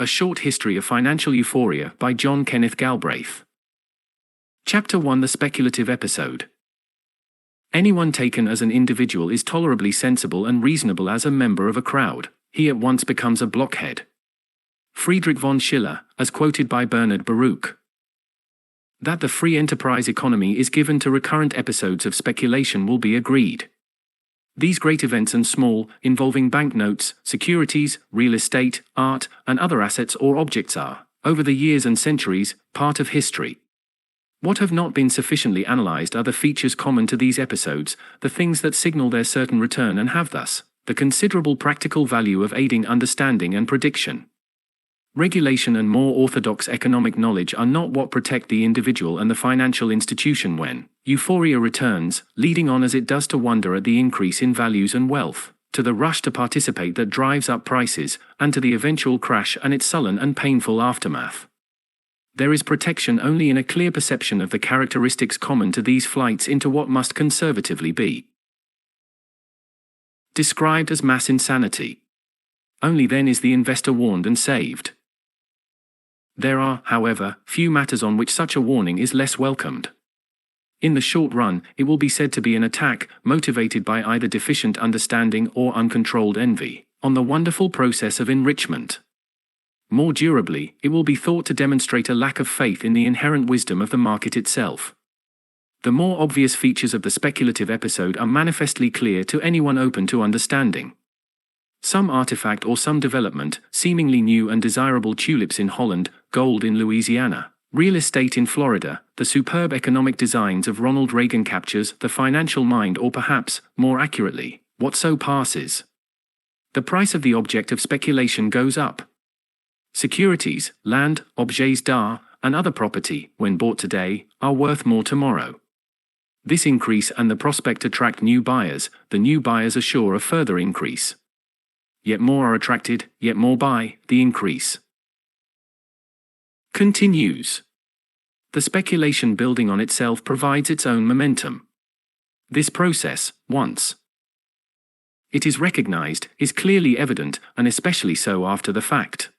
A Short History of Financial Euphoria by John Kenneth Galbraith. Chapter 1: The Speculative Episode. Anyone taken as an individual is tolerably sensible and reasonable as a member of a crowd. He at once becomes a blockhead. Friedrich von Schiller, as quoted by Bernard Baruch. That the free enterprise economy is given to recurrent episodes of speculation will be agreed. These great events and small, involving banknotes, securities, real estate, art, and other assets or objects are, over the years and centuries, part of history. What have not been sufficiently analyzed are the features common to these episodes, the things that signal their certain return and have thus, the considerable practical value of aiding understanding and prediction. Regulation and more orthodox economic knowledge are not what protect the individual and the financial institution when euphoria returns, leading on as it does to wonder at the increase in values and wealth, to the rush to participate that drives up prices, and to the eventual crash and its sullen and painful aftermath. There is protection only in a clear perception of the characteristics common to these flights into what must conservatively be described as mass insanity. Only then is the investor warned and saved. There are, however, few matters on which such a warning is less welcomed. In the short run, it will be said to be an attack, motivated by either deficient understanding or uncontrolled envy, on the wonderful process of enrichment. More durably, it will be thought to demonstrate a lack of faith in the inherent wisdom of the market itself. The more obvious features of the speculative episode are manifestly clear to anyone open to understanding. Some artifact or some development, seemingly new and desirable tulips in Holland, gold in Louisiana, real estate in Florida, the superb economic designs of Ronald Reagan captures the financial mind, or perhaps, more accurately, what so passes. The price of the object of speculation goes up. Securities, land, objets d'art, and other property, when bought today, are worth more tomorrow. This increase and the prospect attract new buyers, the new buyers are sure of further increase. Yet more are attracted, yet more buy, the increase continues. The speculation building on itself provides its own momentum. This process, once it is recognized, is clearly evident, and especially so after the fact.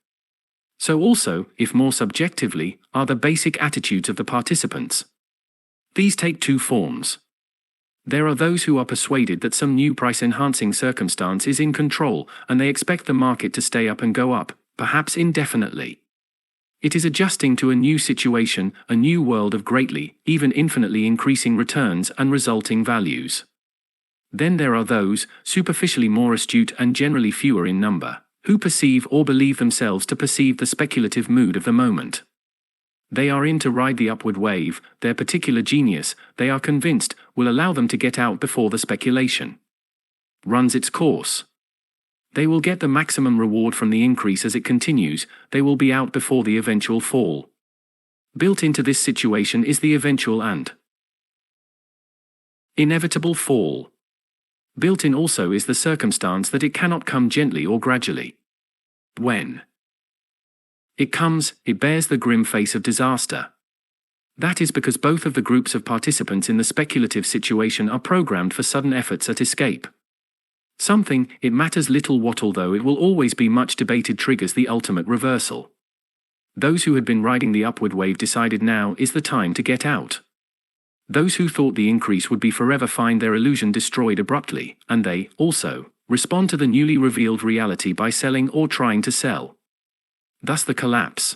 So also, if more subjectively, are the basic attitudes of the participants. These take two forms. There are those who are persuaded that some new price-enhancing circumstance is in control, and they expect the market to stay up and go up, perhaps indefinitely. It is adjusting to a new situation, a new world of greatly, even infinitely increasing returns and resulting values. Then there are those, superficially more astute and generally fewer in number, who perceive or believe themselves to perceive the speculative mood of the moment. They are in to ride the upward wave, their particular genius, they are convinced, will allow them to get out before the speculation runs its course. They will get the maximum reward from the increase as it continues, they will be out before the eventual fall. Built into this situation is the eventual and inevitable fall. Built in also is the circumstance that it cannot come gently or gradually. When it comes, it bears the grim face of disaster. That is because both of the groups of participants in the speculative situation are programmed for sudden efforts at escape. Something, it matters little what, although it will always be much debated, triggers the ultimate reversal. Those who had been riding the upward wave decided now is the time to get out. Those who thought the increase would be forever find their illusion destroyed abruptly, and they, also, respond to the newly revealed reality by selling or trying to sell. Thus the collapse.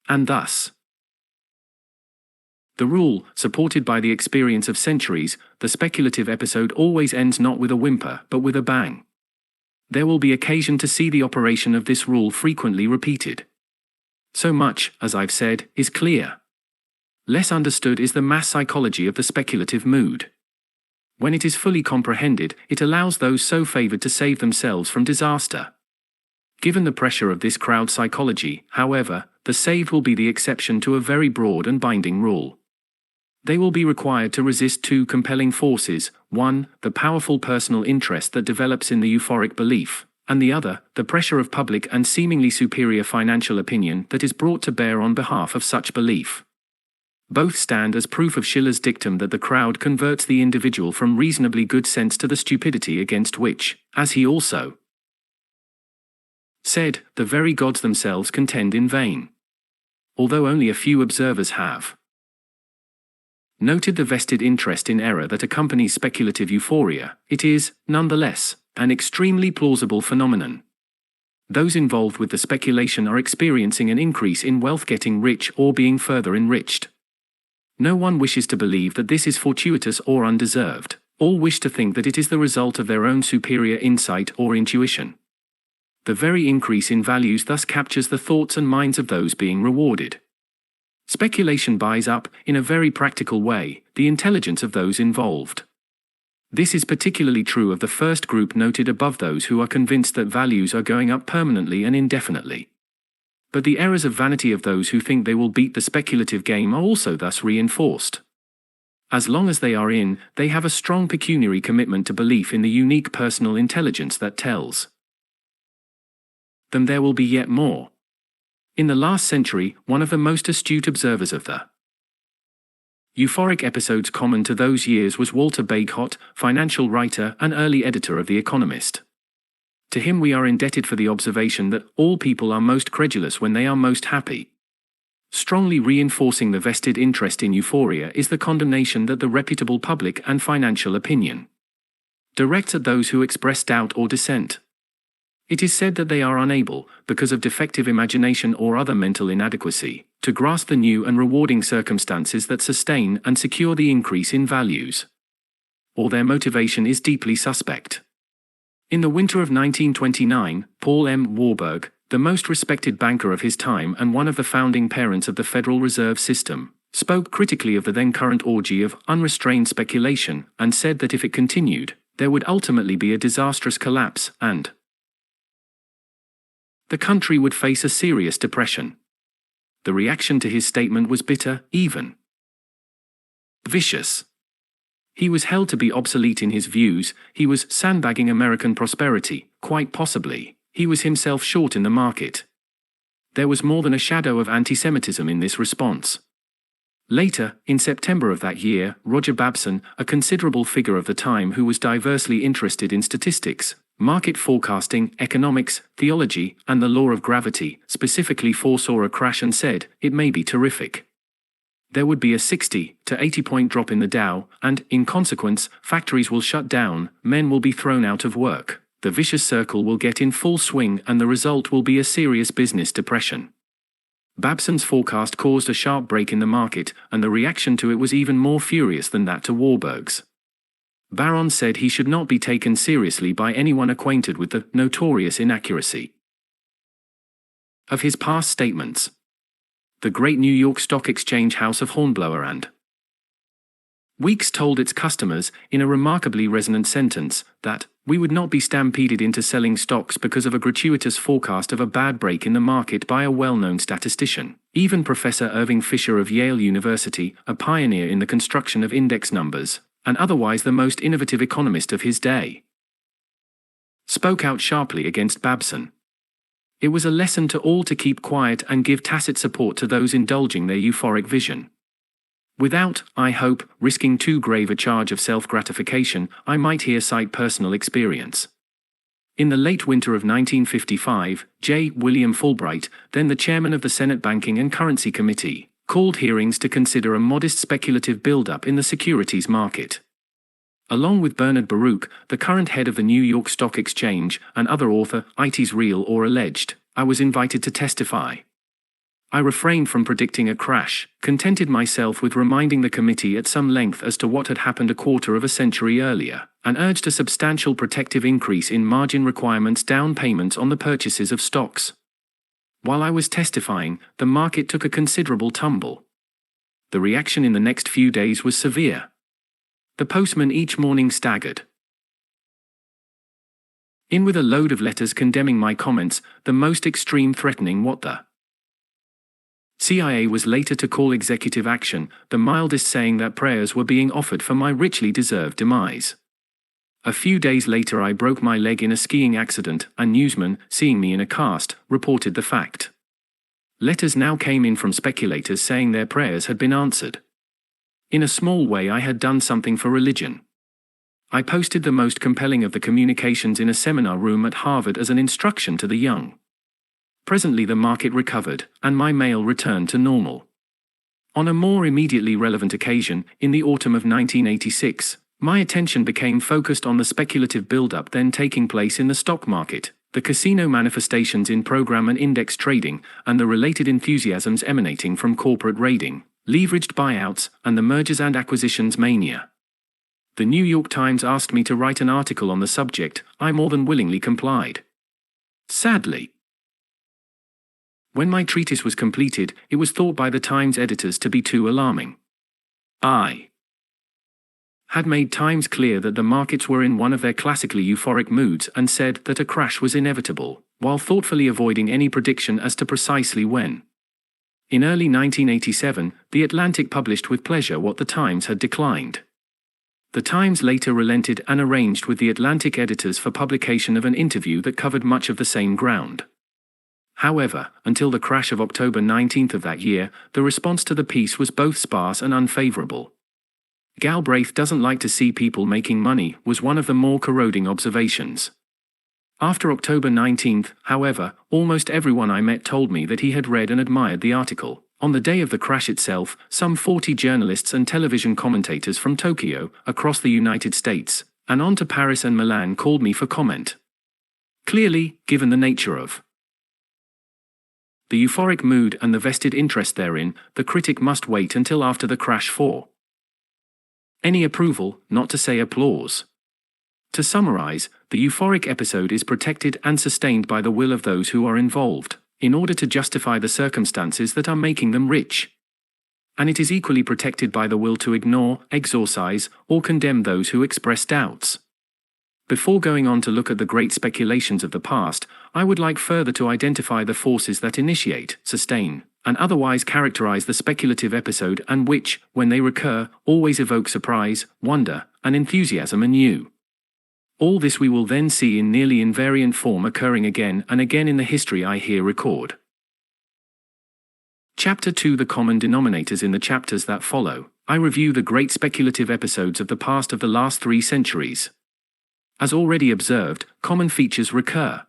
And thus the rule, supported by the experience of centuries, the speculative episode always ends not with a whimper but with a bang. There will be occasion to see the operation of this rule frequently repeated. So much, as I've said, is clear. Less understood is the mass psychology of the speculative mood. When it is fully comprehended, it allows those so favored to save themselves from disaster. Given the pressure of this crowd psychology, however, the saved will be the exception to a very broad and binding rule. They will be required to resist two compelling forces: one, the powerful personal interest that develops in the euphoric belief, and the other, the pressure of public and seemingly superior financial opinion that is brought to bear on behalf of such belief. Both stand as proof of Schiller's dictum that the crowd converts the individual from reasonably good sense to the stupidity against which, as he also said, "The very gods themselves contend in vain." Although only a few observers have noted the vested interest in error that accompanies speculative euphoria, it is, nonetheless, an extremely plausible phenomenon. Those involved with the speculation are experiencing an increase in wealth, getting rich or being further enriched. No one wishes to believe that this is fortuitous or undeserved. All wish to think that it is the result of their own superior insight or intuition. The very increase in values thus captures the thoughts and minds of those being rewarded. Speculation buys up, in a very practical way, the intelligence of those involved. This is particularly true of the first group noted above, those who are convinced that values are going up permanently and indefinitely. But the errors of vanity of those who think they will beat the speculative game are also thus reinforced. As long as they are in, they have a strong pecuniary commitment to belief in the unique personal intelligence that tells them there will be yet more. In the last century, one of the most astute observers of the euphoric episodes common to those years was Walter Bagehot, financial writer and early editor of The Economist. To him we are indebted for the observation that all people are most credulous when they are most happy. Strongly reinforcing the vested interest in euphoria is the condemnation that the reputable public and financial opinion directs at those who express doubt or dissent. It is said that they are unable, because of defective imagination or other mental inadequacy, to grasp the new and rewarding circumstances that sustain and secure the increase in values. Or their motivation is deeply suspect. In the winter of 1929, Paul M. Warburg, the most respected banker of his time and one of the founding parents of the Federal Reserve System, spoke critically of the then current orgy of unrestrained speculation and said that if it continued, there would ultimately be a disastrous collapse and the country would face a serious depression. The reaction to his statement was bitter, even vicious. He was held to be obsolete in his views, he was sandbagging American prosperity, quite possibly, he was himself short in the market. There was more than a shadow of anti-Semitism in this response. Later, in September of that year, Roger Babson, a considerable figure of the time who was diversely interested in statistics, market forecasting, economics, theology, and the law of gravity, specifically foresaw a crash and said, "It may be terrific. There would be a 60 to 80-point drop in the Dow, and, in consequence, factories will shut down, men will be thrown out of work, the vicious circle will get in full swing and the result will be a serious business depression." Babson's forecast caused a sharp break in the market, and the reaction to it was even more furious than that to Warburg's. Barron said he should not be taken seriously by anyone acquainted with the notorious inaccuracy of his past statements. The great New York Stock Exchange house of Hornblower and Weeks told its customers, in a remarkably resonant sentence, that we would not be stampeded into selling stocks because of a gratuitous forecast of a bad break in the market by a well-known statistician. Even Professor Irving Fisher of Yale University, a pioneer in the construction of index numbers, and otherwise the most innovative economist of his day, spoke out sharply against Babson. It was a lesson to all to keep quiet and give tacit support to those indulging their euphoric vision. Without, I hope, risking too grave a charge of self-gratification, I might here cite personal experience. In the late winter of 1955, J. William Fulbright, then the chairman of the Senate Banking and Currency Committee, called hearings to consider a modest speculative build-up in the securities market. Along with Bernard Baruch, the current head of the New York Stock Exchange, and other author, "It's Real or Alleged," I was invited to testify. I refrained from predicting a crash, contented myself with reminding the committee at some length as to what had happened a quarter of a century earlier, and urged a substantial protective increase in margin requirements, down payments on the purchases of stocks. While I was testifying, the market took a considerable tumble. The reaction in the next few days was severe. The postman each morning staggered in with a load of letters condemning my comments, the most extreme threatening what the CIA was later to call executive action, the mildest saying that prayers were being offered for my richly deserved demise. A few days later I broke my leg in a skiing accident, and newsmen, seeing me in a cast, reported the fact. Letters now came in from speculators saying their prayers had been answered. In a small way I had done something for religion. I posted the most compelling of the communications in a seminar room at Harvard as an instruction to the young. Presently the market recovered, and my mail returned to normal. On a more immediately relevant occasion, in the autumn of 1986, my attention became focused on the speculative build-up then taking place in the stock market, the casino manifestations in program and index trading, and the related enthusiasms emanating from corporate raiding, leveraged buyouts, and the mergers and acquisitions mania. The New York Times asked me to write an article on the subject. I more than willingly complied. Sadly, when my treatise was completed, it was thought by the Times editors to be too alarming. I had made Times clear that the markets were in one of their classically euphoric moods and said that a crash was inevitable, while thoughtfully avoiding any prediction as to precisely when. In early 1987, The Atlantic published with pleasure what the Times had declined. The Times later relented and arranged with the Atlantic editors for publication of an interview that covered much of the same ground. However, until the crash of October 19 of that year, the response to the piece was both sparse and unfavorable. Galbraith doesn't like to see people making money, was one of the more corroding observations. After October 19, however, almost everyone I met told me that he had read and admired the article. On the day of the crash itself, some 40 journalists and television commentators from Tokyo, across the United States, and on to Paris and Milan called me for comment. Clearly, given the nature of the euphoric mood and the vested interest therein, the critic must wait until after the crash for any approval, not to say applause. To summarize, the euphoric episode is protected and sustained by the will of those who are involved, in order to justify the circumstances that are making them rich. And it is equally protected by the will to ignore, exorcise, or condemn those who express doubts. Before going on to look at the great speculations of the past, I would like further to identify the forces that initiate, sustain, and otherwise characterize the speculative episode and which, when they recur, always evoke surprise, wonder, and enthusiasm anew. All this we will then see in nearly invariant form occurring again and again in the history I here record. Chapter 2. The common denominators. In the chapters that follow, I review the great speculative episodes of the past of the last 3 centuries. As already observed, common features recur.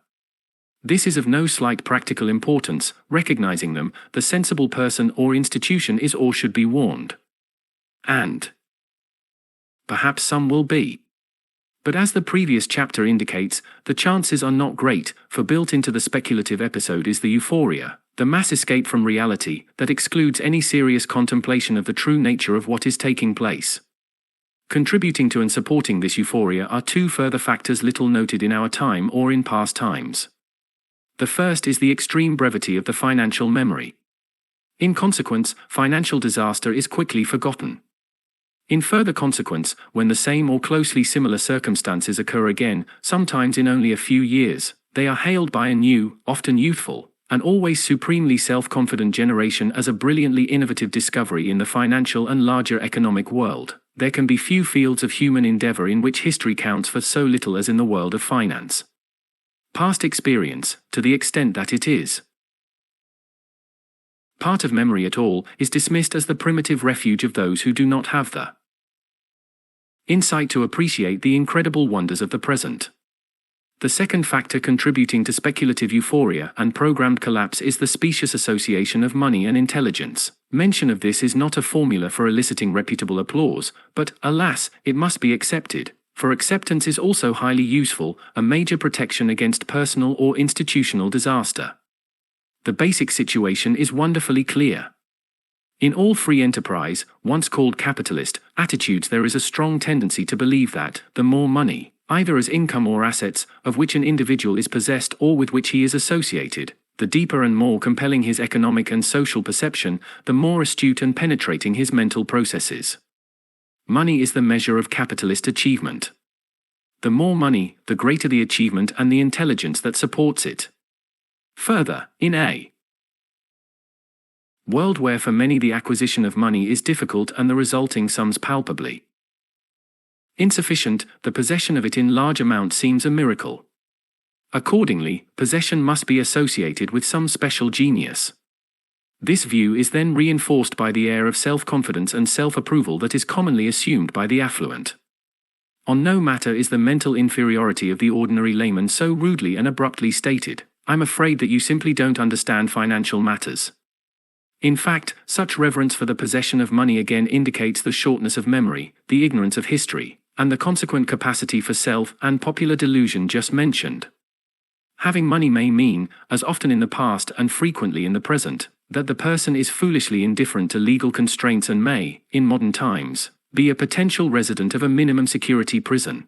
This is of no slight practical importance. Recognizing them, the sensible person or institution is or should be warned. And perhaps some will be. But as the previous chapter indicates, the chances are not great, for built into the speculative episode is the euphoria, the mass escape from reality, that excludes any serious contemplation of the true nature of what is taking place. Contributing to and supporting this euphoria are 2 further factors little noted in our time or in past times. The first is the extreme brevity of the financial memory. In consequence, financial disaster is quickly forgotten. In further consequence, when the same or closely similar circumstances occur again, sometimes in only a few years, they are hailed by a new, often youthful, and always supremely self-confident generation as a brilliantly innovative discovery in the financial and larger economic world. There can be few fields of human endeavor in which history counts for so little as in the world of finance. Past experience, to the extent that it is part of memory at all, is dismissed as the primitive refuge of those who do not have the insight to appreciate the incredible wonders of the present. The second factor contributing to speculative euphoria and programmed collapse is the specious association of money and intelligence. Mention of this is not a formula for eliciting reputable applause, but, alas, it must be accepted, for acceptance is also highly useful, a major protection against personal or institutional disaster. The basic situation is wonderfully clear. In all free enterprise, once called capitalist, attitudes there is a strong tendency to believe that, the more money, either as income or assets, of which an individual is possessed or with which he is associated, the deeper and more compelling his economic and social perception, the more astute and penetrating his mental processes. Money is the measure of capitalist achievement. The more money, the greater the achievement and the intelligence that supports it. Further, in a world where for many the acquisition of money is difficult and the resulting sums palpably insufficient, the possession of it in large amounts seems a miracle. Accordingly, possession must be associated with some special genius. This view is then reinforced by the air of self-confidence and self-approval that is commonly assumed by the affluent. On no matter is the mental inferiority of the ordinary layman so rudely and abruptly stated, I'm afraid that you simply don't understand financial matters. In fact, such reverence for the possession of money again indicates the shortness of memory, the ignorance of history, and the consequent capacity for self and popular delusion just mentioned. Having money may mean, as often in the past and frequently in the present, that the person is foolishly indifferent to legal constraints and may, in modern times, be a potential resident of a minimum security prison.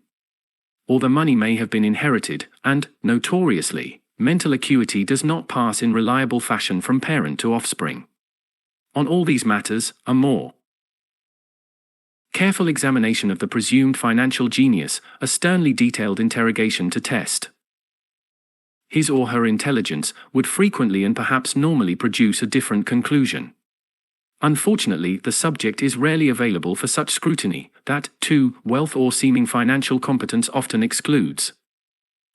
Or the money may have been inherited, and, notoriously, mental acuity does not pass in reliable fashion from parent to offspring. On all these matters, a more careful examination of the presumed financial genius, a sternly detailed interrogation to test his or her intelligence, would frequently and perhaps normally produce a different conclusion. Unfortunately, the subject is rarely available for such scrutiny, that, too, wealth or seeming financial competence often excludes.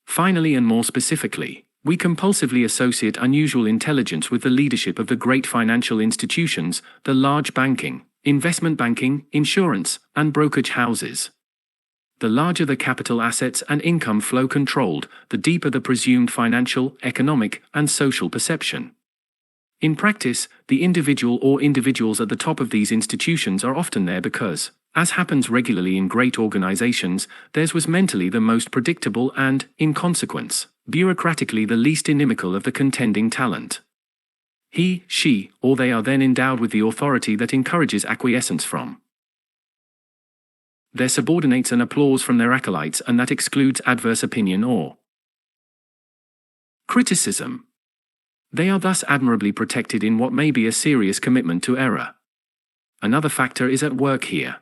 Finally, and more specifically, we compulsively associate unusual intelligence with the leadership of the great financial institutions, the large banking, investment banking, insurance, and brokerage houses. The larger the capital assets and income flow controlled, the deeper the presumed financial, economic, and social perception. In practice, the individual or individuals at the top of these institutions are often there because, as happens regularly in great organizations, theirs was mentally the most predictable and, in consequence, bureaucratically the least inimical of the contending talent. He, she, or they are then endowed with the authority that encourages acquiescence from their subordinates and applause from their acolytes, and that excludes adverse opinion or criticism. They are thus admirably protected in what may be a serious commitment to error. Another factor is at work here.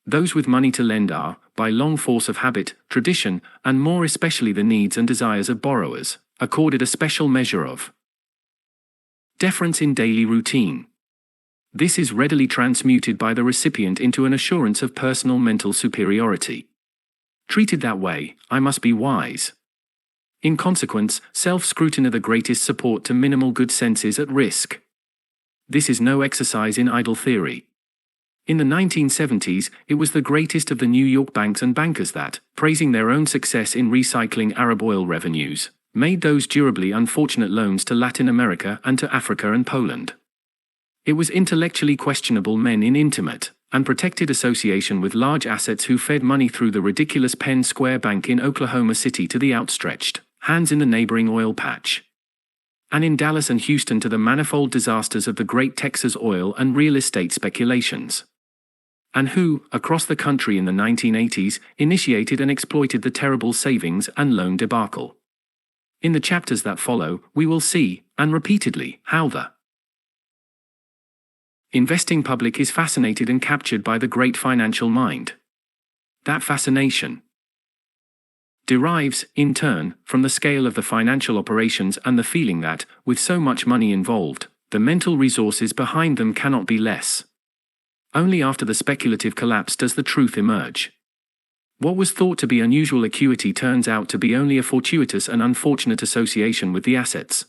Those with money to lend are, by long force of habit, tradition, and more especially the needs and desires of borrowers, accorded a special measure of deference in daily routine. This is readily transmuted by the recipient into an assurance of personal mental superiority. Treated that way, I must be wise. In consequence, self-scrutiny, the greatest support to minimal good sense, is at risk. This is no exercise in idle theory. In the 1970s, it was the greatest of the New York banks and bankers that, praising their own success in recycling Arab oil revenues, made those durably unfortunate loans to Latin America and to Africa and Poland. It was intellectually questionable men in intimate and protected association with large assets who fed money through the ridiculous Penn Square Bank in Oklahoma City to the outstretched hands in the neighboring oil patch, and in Dallas and Houston to the manifold disasters of the great Texas oil and real estate speculations, and who, across the country in the 1980s, initiated and exploited the terrible savings and loan debacle. In the chapters that follow, we will see, and repeatedly, how the investing public is fascinated and captured by the great financial mind. That fascination derives, in turn, from the scale of the financial operations and the feeling that, with so much money involved, the mental resources behind them cannot be less. Only after the speculative collapse does the truth emerge. What was thought to be unusual acuity turns out to be only a fortuitous and unfortunate association with the assets.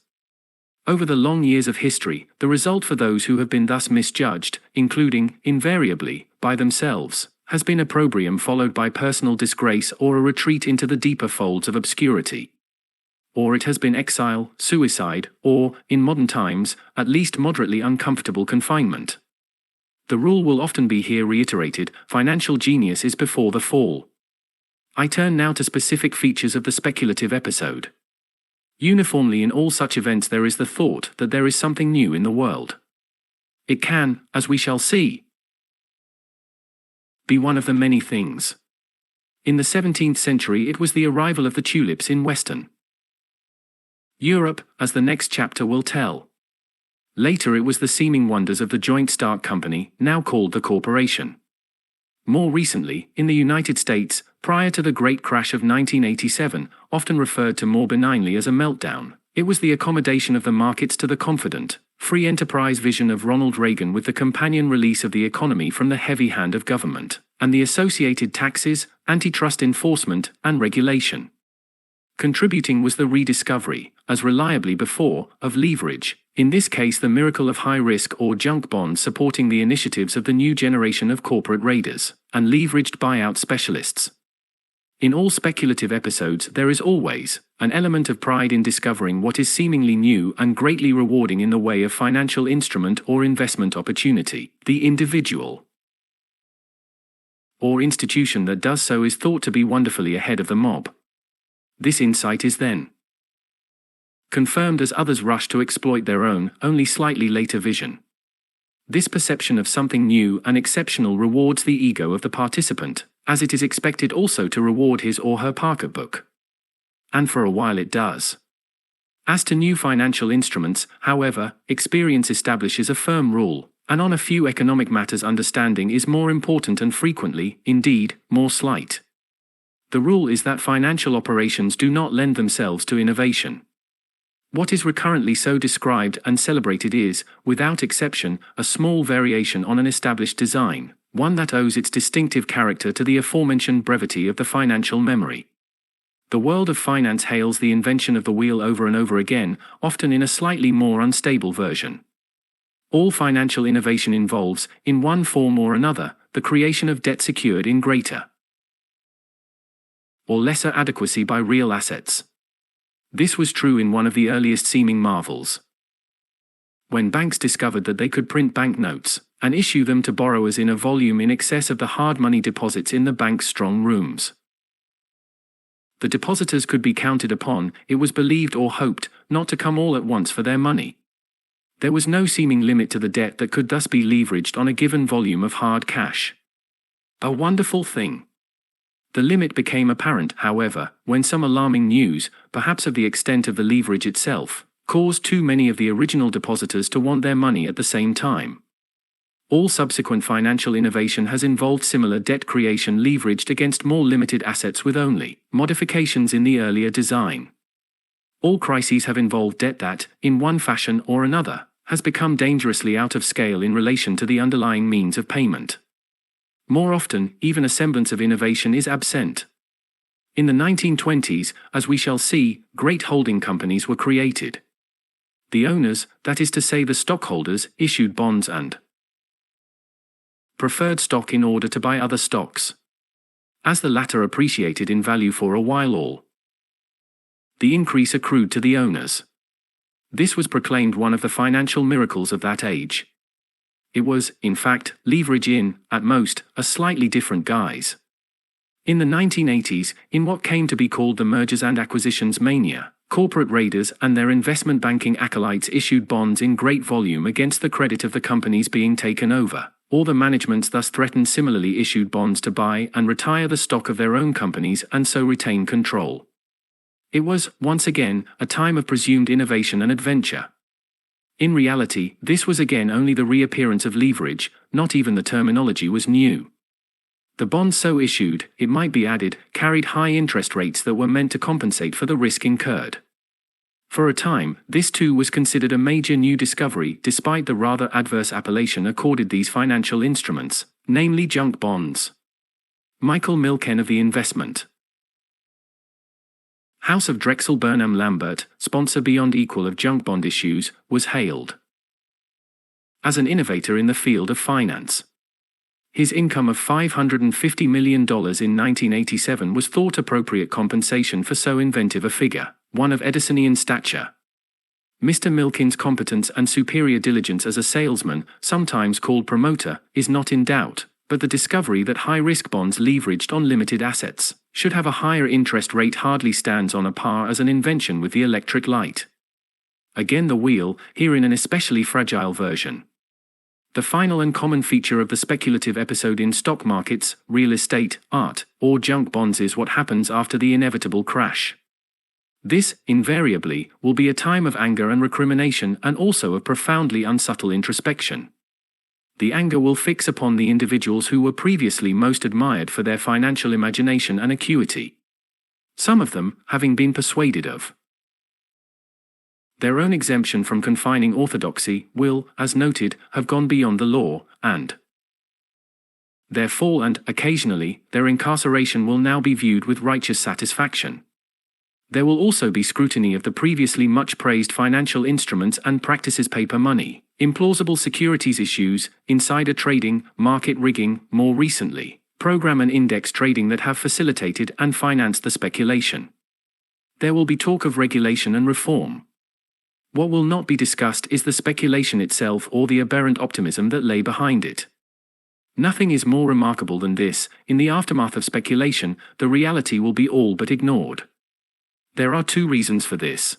Over the long years of history, the result for those who have been thus misjudged, including, invariably, by themselves, has been opprobrium followed by personal disgrace or a retreat into the deeper folds of obscurity. Or it has been exile, suicide, or, in modern times, at least moderately uncomfortable confinement. The rule will often be here reiterated: financial genius is before the fall. I turn now to specific features of the speculative episode. Uniformly in all such events there is the thought that there is something new in the world. It can, as we shall see, be one of the many things. In the 17th century it was the arrival of the tulips in Western Europe, as the next chapter will tell. Later it was the seeming wonders of the joint stock company, now called the corporation. More recently, in the United States, prior to the great crash of 1987, often referred to more benignly as a meltdown, it was the accommodation of the markets to the confident, free enterprise vision of Ronald Reagan with the companion release of the economy from the heavy hand of government, and the associated taxes, antitrust enforcement, and regulation. Contributing was the rediscovery, as reliably before, of leverage, in this case the miracle of high-risk or junk bonds supporting the initiatives of the new generation of corporate raiders and leveraged buyout specialists. In all speculative episodes, there is always an element of pride in discovering what is seemingly new and greatly rewarding in the way of financial instrument or investment opportunity. The individual or institution that does so is thought to be wonderfully ahead of the mob. This insight is then confirmed as others rush to exploit their own, only slightly later vision. This perception of something new and exceptional rewards the ego of the participant, as it is expected also to reward his or her pocketbook. And for a while it does. As to new financial instruments, however, experience establishes a firm rule, and on a few economic matters understanding is more important and frequently, indeed, more slight. The rule is that financial operations do not lend themselves to innovation. What is recurrently so described and celebrated is, without exception, a small variation on an established design, one that owes its distinctive character to the aforementioned brevity of the financial memory. The world of finance hails the invention of the wheel over and over again, often in a slightly more unstable version. All financial innovation involves, in one form or another, the creation of debt secured in greater or lesser adequacy by real assets. This was true in one of the earliest seeming marvels. When banks discovered that they could print banknotes and issue them to borrowers in a volume in excess of the hard money deposits in the bank's strong rooms. The depositors could be counted upon, it was believed or hoped, not to come all at once for their money. There was no seeming limit to the debt that could thus be leveraged on a given volume of hard cash. A wonderful thing. The limit became apparent, however, when some alarming news, perhaps of the extent of the leverage itself, caused too many of the original depositors to want their money at the same time. All subsequent financial innovation has involved similar debt creation leveraged against more limited assets with only modifications in the earlier design. All crises have involved debt that, in one fashion or another, has become dangerously out of scale in relation to the underlying means of payment. More often, even a semblance of innovation is absent. In the 1920s, as we shall see, great holding companies were created. The owners, that is to say the stockholders, issued bonds and preferred stock in order to buy other stocks. As the latter appreciated in value for a while, all the increase accrued to the owners. This was proclaimed one of the financial miracles of that age. It was, in fact, leverage in, at most, a slightly different guise. In the 1980s, in what came to be called the mergers and acquisitions mania, corporate raiders and their investment banking acolytes issued bonds in great volume against the credit of the companies being taken over. All the managements thus threatened similarly issued bonds to buy and retire the stock of their own companies and so retain control. It was, once again, a time of presumed innovation and adventure. In reality, this was again only the reappearance of leverage, not even the terminology was new. The bonds so issued, it might be added, carried high interest rates that were meant to compensate for the risk incurred. For a time, this too was considered a major new discovery despite the rather adverse appellation accorded these financial instruments, namely junk bonds. Michael Milken of the Investment House of Drexel Burnham Lambert, sponsor beyond equal of junk bond issues, was hailed as an innovator in the field of finance. His income of $550 million in 1987 was thought appropriate compensation for so inventive a figure, one of Edisonian stature. Mr. Milken's competence and superior diligence as a salesman, sometimes called promoter, is not in doubt, but the discovery that high-risk bonds leveraged on limited assets should have a higher interest rate hardly stands on a par as an invention with the electric light. Again the wheel, here in an especially fragile version. The final and common feature of the speculative episode in stock markets, real estate, art, or junk bonds is what happens after the inevitable crash. This, invariably, will be a time of anger and recrimination and also of profoundly unsubtle introspection. The anger will fix upon the individuals who were previously most admired for their financial imagination and acuity. Some of them, having been persuaded of their own exemption from confining orthodoxy, will, as noted, have gone beyond the law, and their fall and, occasionally, their incarceration will now be viewed with righteous satisfaction. There will also be scrutiny of the previously much praised financial instruments and practices paper money, implausible securities issues, insider trading, market rigging, more recently, program and index trading that have facilitated and financed the speculation. There will be talk of regulation and reform. What will not be discussed is the speculation itself or the aberrant optimism that lay behind it. Nothing is more remarkable than this: in the aftermath of speculation, the reality will be all but ignored. There are two reasons for this.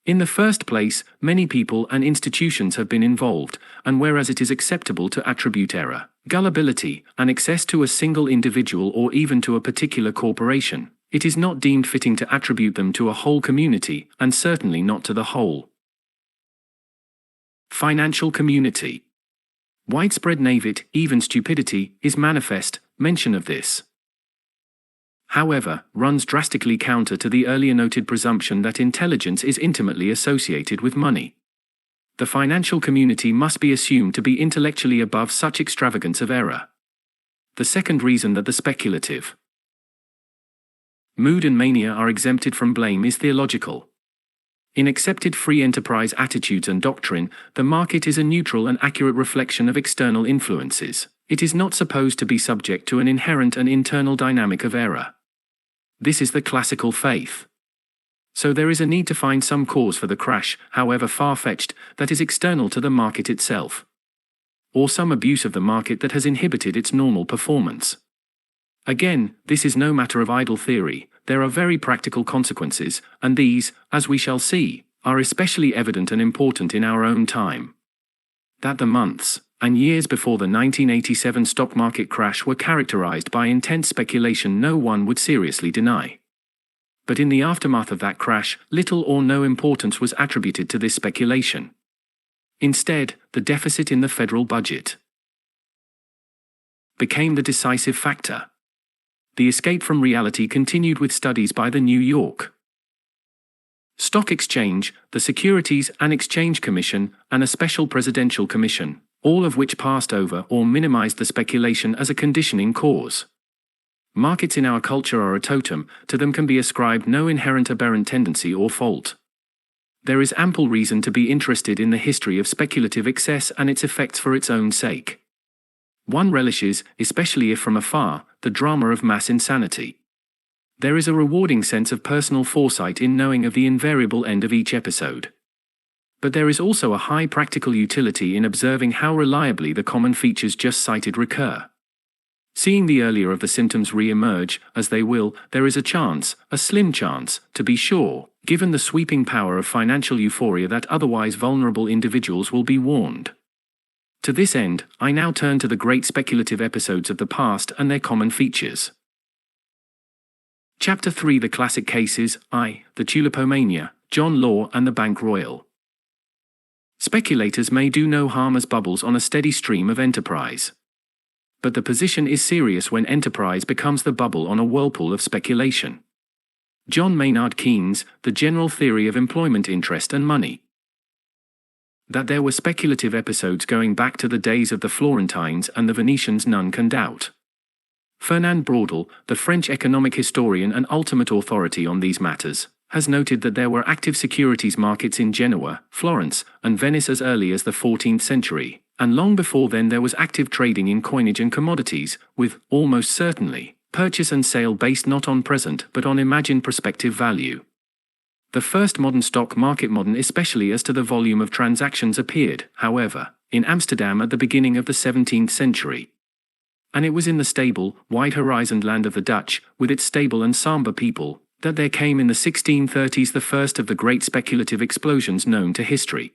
In the first place, many people and institutions have been involved, and whereas it is acceptable to attribute error, gullibility, and excess to a single individual or even to a particular corporation, it is not deemed fitting to attribute them to a whole community, and certainly not to the whole financial community. Widespread naivete, even stupidity, is manifest. Mention of this, however, runs drastically counter to the earlier noted presumption that intelligence is intimately associated with money. The financial community must be assumed to be intellectually above such extravagance of error. The second reason that the speculative mood and mania are exempted from blame is theological. In accepted free enterprise attitudes and doctrine, the market is a neutral and accurate reflection of external influences. It is not supposed to be subject to an inherent and internal dynamic of error. This is the classical faith. So there is a need to find some cause for the crash, however far-fetched, that is external to the market itself, or some abuse of the market that has inhibited its normal performance. Again, this is no matter of idle theory. There are very practical consequences, and these, as we shall see, are especially evident and important in our own time. That the months and years before the 1987 stock market crash were characterized by intense speculation no one would seriously deny. But in the aftermath of that crash, little or no importance was attributed to this speculation. Instead, the deficit in the federal budget became the decisive factor. The escape from reality continued with studies by the New York Stock Exchange, the Securities and Exchange Commission, and a special presidential commission, all of which passed over or minimized the speculation as a conditioning cause. Markets in our culture are a totem, to them can be ascribed no inherent aberrant tendency or fault. There is ample reason to be interested in the history of speculative excess and its effects for its own sake. One relishes, especially if from afar, the drama of mass insanity. There is a rewarding sense of personal foresight in knowing of the invariable end of each episode. But there is also a high practical utility in observing how reliably the common features just cited recur. Seeing the earlier of the symptoms re-emerge, as they will, there is a chance, a slim chance, to be sure, given the sweeping power of financial euphoria, that otherwise vulnerable individuals will be warned. To this end, I now turn to the great speculative episodes of the past and their common features. Chapter 3: The classic cases, the tulipomania, John Law and the Bank Royal. Speculators may do no harm as bubbles on a steady stream of enterprise. But the position is serious when enterprise becomes the bubble on a whirlpool of speculation. John Maynard Keynes, The General Theory of Employment, Interest and Money. That there were speculative episodes going back to the days of the Florentines and the Venetians none can doubt. Fernand Braudel, the French economic historian and ultimate authority on these matters, has noted that there were active securities markets in Genoa, Florence, and Venice as early as the 14th century, and long before then there was active trading in coinage and commodities, with, almost certainly, purchase and sale based not on present but on imagined prospective value. The first modern stock market, modern especially as to the volume of transactions, appeared, however, in Amsterdam at the beginning of the 17th century. And it was in the stable, wide-horizoned land of the Dutch, with its stable and sombre people, that there came in the 1630s the first of the great speculative explosions known to history.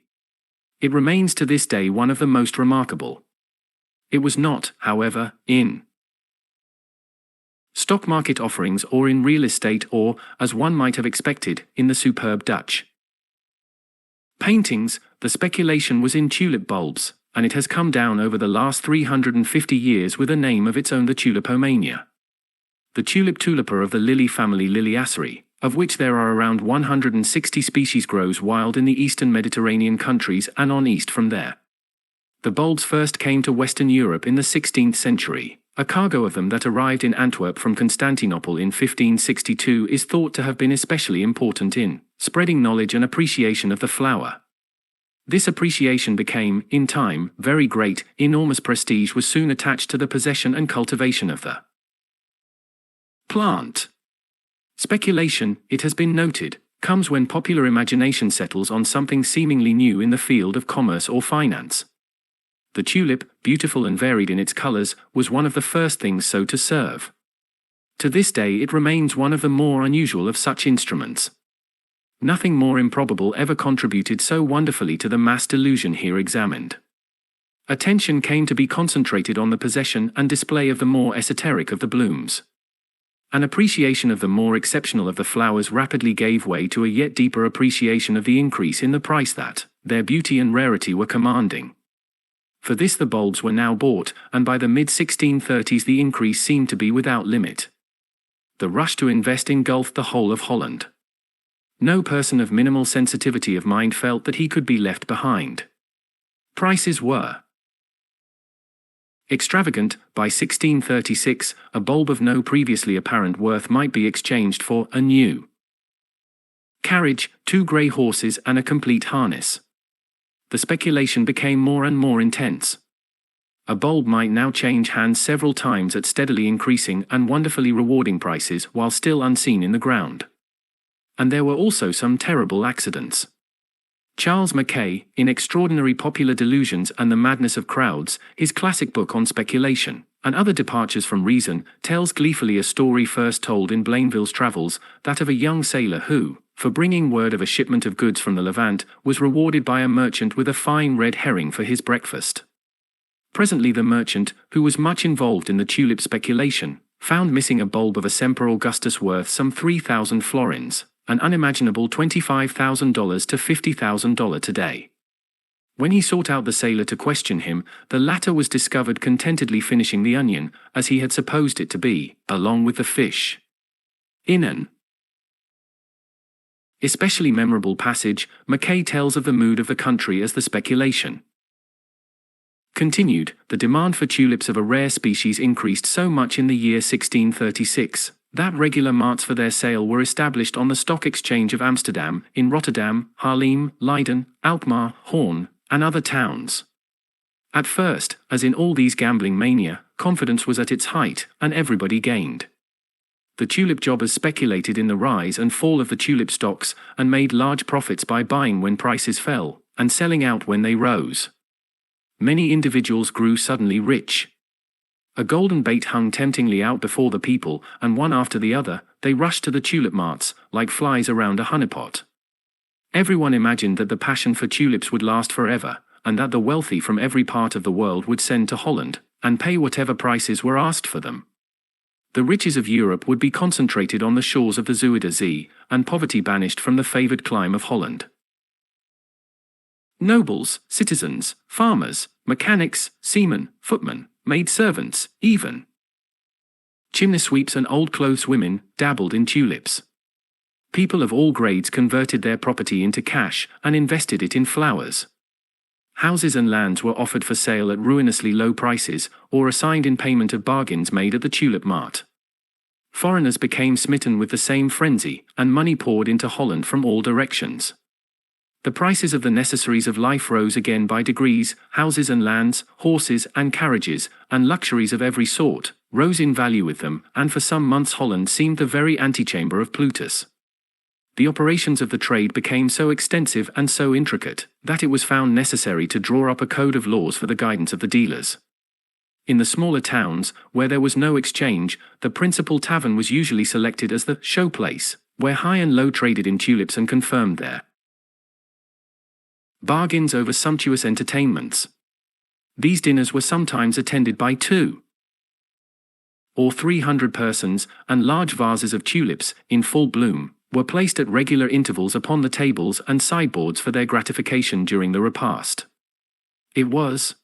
It remains to this day one of the most remarkable. It was not, however, in stock market offerings or in real estate or, as one might have expected, in the superb Dutch paintings. The speculation was in tulip bulbs, and it has come down over the last 350 years with a name of its own, the tulipomania. The tulip tulipa of the lily family Liliaceae, of which there are around 160 species, grows wild in the eastern Mediterranean countries and on east from there. The bulbs first came to Western Europe in the 16th century. A cargo of them that arrived in Antwerp from Constantinople in 1562 is thought to have been especially important in spreading knowledge and appreciation of the flower. This appreciation became, in time, very great. Enormous prestige was soon attached to the possession and cultivation of the plant. Speculation, it has been noted, comes when popular imagination settles on something seemingly new in the field of commerce or finance. The tulip, beautiful and varied in its colors, was one of the first things so to serve. To this day it remains one of the more unusual of such instruments. Nothing more improbable ever contributed so wonderfully to the mass delusion here examined. Attention came to be concentrated on the possession and display of the more esoteric of the blooms. An appreciation of the more exceptional of the flowers rapidly gave way to a yet deeper appreciation of the increase in the price that their beauty and rarity were commanding. For this the bulbs were now bought, and by the mid-1630s the increase seemed to be without limit. The rush to invest engulfed the whole of Holland. No person of minimal sensitivity of mind felt that he could be left behind. Prices were extravagant. By 1636, a bulb of no previously apparent worth might be exchanged for a new carriage, 2 grey horses and a complete harness. The speculation became more and more intense. A bulb might now change hands several times at steadily increasing and wonderfully rewarding prices while still unseen in the ground. And there were also some terrible accidents. Charles Mackay, in Extraordinary Popular Delusions and the Madness of Crowds, his classic book on speculation, and other departures from reason, tells gleefully a story first told in Blainville's Travels, that of a young sailor who, for bringing word of a shipment of goods from the Levant, was rewarded by a merchant with a fine red herring for his breakfast. Presently the merchant, who was much involved in the tulip speculation, found missing a bulb of a Semper Augustus worth some 3,000 florins, an unimaginable $25,000 to $50,000 today. When he sought out the sailor to question him, the latter was discovered contentedly finishing the onion, as he had supposed it to be, along with the fish. In an especially memorable passage, Mackay tells of the mood of the country as the speculation continued. The demand for tulips of a rare species increased so much in the year 1636, that regular marts for their sale were established on the Stock Exchange of Amsterdam, in Rotterdam, Haarlem, Leiden, Alkmaar, Hoorn, and other towns. At first, as in all these gambling mania, confidence was at its height, and everybody gained. The tulip jobbers speculated in the rise and fall of the tulip stocks, and made large profits by buying when prices fell, and selling out when they rose. Many individuals grew suddenly rich. A golden bait hung temptingly out before the people, and one after the other, they rushed to the tulip marts, like flies around a honeypot. Everyone imagined that the passion for tulips would last forever, and that the wealthy from every part of the world would send to Holland, and pay whatever prices were asked for them. The riches of Europe would be concentrated on the shores of the Zuider Zee, and poverty banished from the favoured clime of Holland. Nobles, citizens, farmers, mechanics, seamen, footmen, maid-servants, even chimney-sweeps and old-clothes women, dabbled in tulips. People of all grades converted their property into cash and invested it in flowers. Houses and lands were offered for sale at ruinously low prices, or assigned in payment of bargains made at the tulip mart. Foreigners became smitten with the same frenzy, and money poured into Holland from all directions. The prices of the necessaries of life rose again by degrees. Houses and lands, horses and carriages, and luxuries of every sort, rose in value with them, and for some months Holland seemed the very antechamber of Plutus. The operations of the trade became so extensive and so intricate, that it was found necessary to draw up a code of laws for the guidance of the dealers. In the smaller towns, where there was no exchange, the principal tavern was usually selected as the show place, where high and low traded in tulips and confirmed their bargains over sumptuous entertainments. These dinners were sometimes attended by 200 or 300 persons, and large vases of tulips, in full bloom, were placed at regular intervals upon the tables and sideboards for their gratification during the repast. It was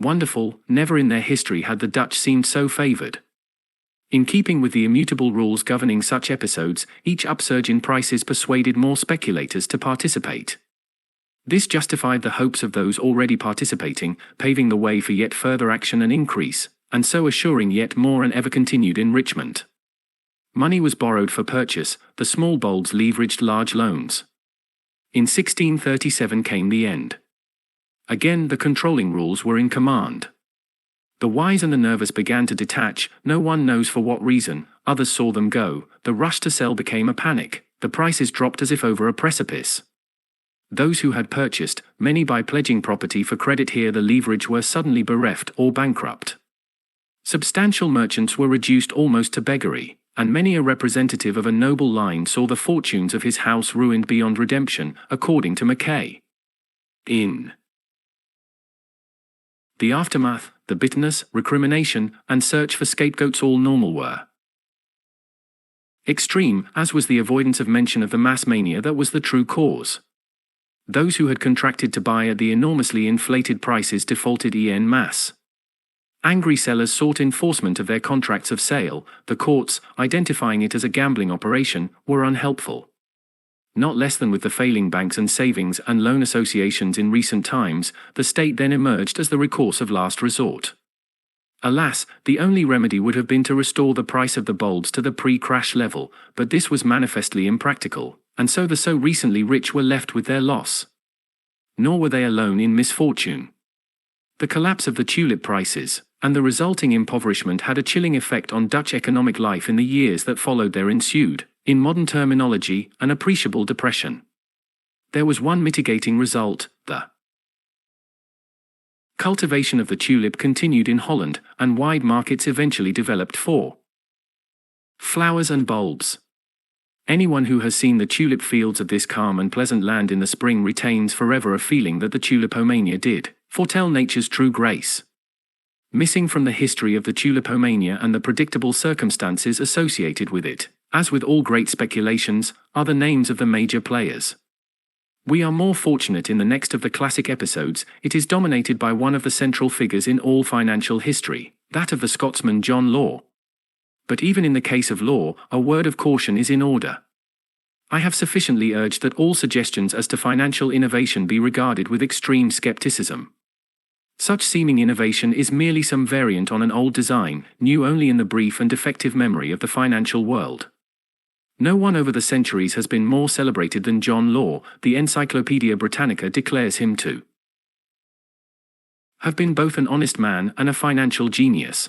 wonderful. Never in their history had the Dutch seemed so favoured. In keeping with the immutable rules governing such episodes, each upsurge in prices persuaded more speculators to participate. This justified the hopes of those already participating, paving the way for yet further action and increase, and so assuring yet more and ever continued enrichment. Money was borrowed for purchase, the small bulbs leveraged large loans. In 1637 came the end. Again the controlling rules were in command. The wise and the nervous began to detach, no one knows for what reason, others saw them go, the rush to sell became a panic, the prices dropped as if over a precipice. Those who had purchased, many by pledging property for credit here the leverage, were suddenly bereft or bankrupt. Substantial merchants were reduced almost to beggary, and many a representative of a noble line saw the fortunes of his house ruined beyond redemption, according to Mackay. In the aftermath, the bitterness, recrimination, and search for scapegoats all normal were. Extreme, as was the avoidance of mention of the mass mania that was the true cause. Those who had contracted to buy at the enormously inflated prices defaulted en masse. Angry sellers sought enforcement of their contracts of sale, the courts, identifying it as a gambling operation, were unhelpful. Not less than with the failing banks and savings and loan associations in recent times, the state then emerged as the recourse of last resort. Alas, the only remedy would have been to restore the price of the bulbs to the pre-crash level, but this was manifestly impractical, and so the so recently rich were left with their loss. Nor were they alone in misfortune. The collapse of the tulip prices, and the resulting impoverishment had a chilling effect on Dutch economic life in the years that followed. There ensued, in modern terminology, an appreciable depression. There was one mitigating result: the cultivation of the tulip continued in Holland, and wide markets eventually developed for flowers and bulbs. Anyone who has seen the tulip fields of this calm and pleasant land in the spring retains forever a feeling that the tulipomania did foretell nature's true grace. Missing from the history of the tulipomania and the predictable circumstances associated with it, as with all great speculations, are the names of the major players. We are more fortunate in the next of the classic episodes. It is dominated by one of the central figures in all financial history, that of the Scotsman John Law. But even in the case of Law, a word of caution is in order. I have sufficiently urged that all suggestions as to financial innovation be regarded with extreme skepticism. Such seeming innovation is merely some variant on an old design, new only in the brief and defective memory of the financial world. No one over the centuries has been more celebrated than John Law. The Encyclopaedia Britannica declares him to have been both an honest man and a financial genius.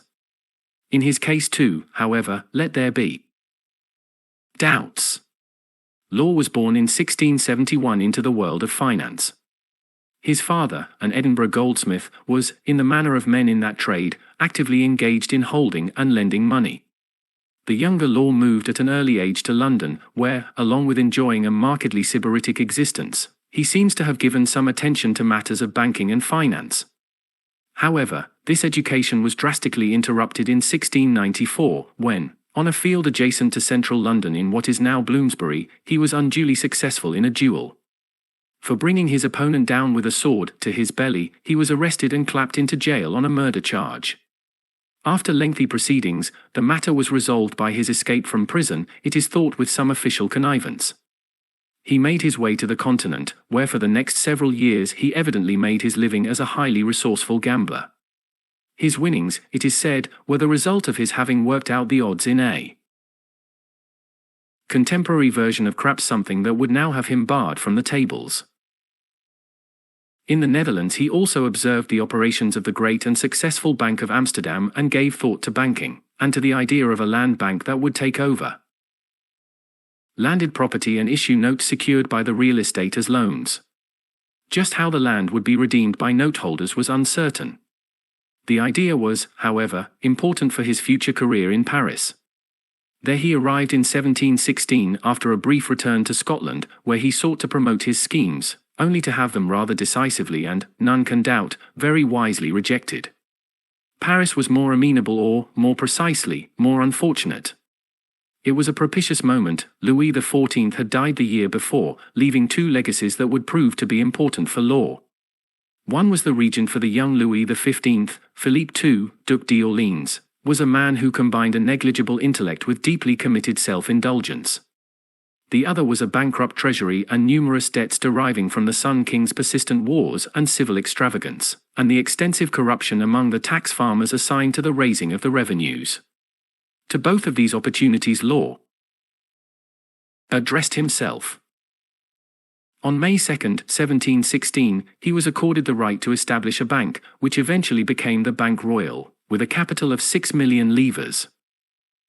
In his case too, however, let there be doubts. Law was born in 1671 into the world of finance. His father, an Edinburgh goldsmith, was, in the manner of men in that trade, actively engaged in holding and lending money. The younger Law moved at an early age to London, where, along with enjoying a markedly sybaritic existence, he seems to have given some attention to matters of banking and finance. However, this education was drastically interrupted in 1694, when, on a field adjacent to central London in what is now Bloomsbury, he was unduly successful in a duel. For bringing his opponent down with a sword to his belly, he was arrested and clapped into jail on a murder charge. After lengthy proceedings, the matter was resolved by his escape from prison, it is thought with some official connivance. He made his way to the continent, where for the next several years he evidently made his living as a highly resourceful gambler. His winnings, it is said, were the result of his having worked out the odds in a contemporary version of craps, something that would now have him barred from the tables. In the Netherlands he also observed the operations of the great and successful Bank of Amsterdam and gave thought to banking, and to the idea of a land bank that would take over landed property and issue notes secured by the real estate as loans. Just how the land would be redeemed by note holders was uncertain. The idea was, however, important for his future career in Paris. There he arrived in 1716 after a brief return to Scotland, where he sought to promote his schemes, only to have them rather decisively and, none can doubt, very wisely rejected. Paris was more amenable or, more precisely, more unfortunate. It was a propitious moment. Louis XIV had died the year before, leaving two legacies that would prove to be important for Law. One was the regent for the young Louis XV. Philippe II, Duc d'Orléans, was a man who combined a negligible intellect with deeply committed self-indulgence. The other was a bankrupt treasury and numerous debts deriving from the Sun King's persistent wars and civil extravagance, and the extensive corruption among the tax farmers assigned to the raising of the revenues. To both of these opportunities Law addressed himself. On May 2, 1716, he was accorded the right to establish a bank, which eventually became the Bank Royal, with a capital of 6 million livres.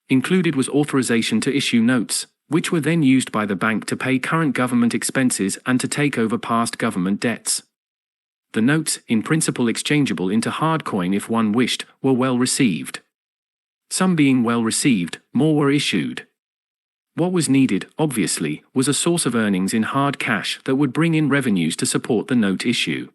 Included was authorization to issue notes, which were then used by the bank to pay current government expenses and to take over past government debts. The notes, in principle exchangeable into hard coin if one wished, were well received. Some being well received, more were issued. What was needed, obviously, was a source of earnings in hard cash that would bring in revenues to support the note issue.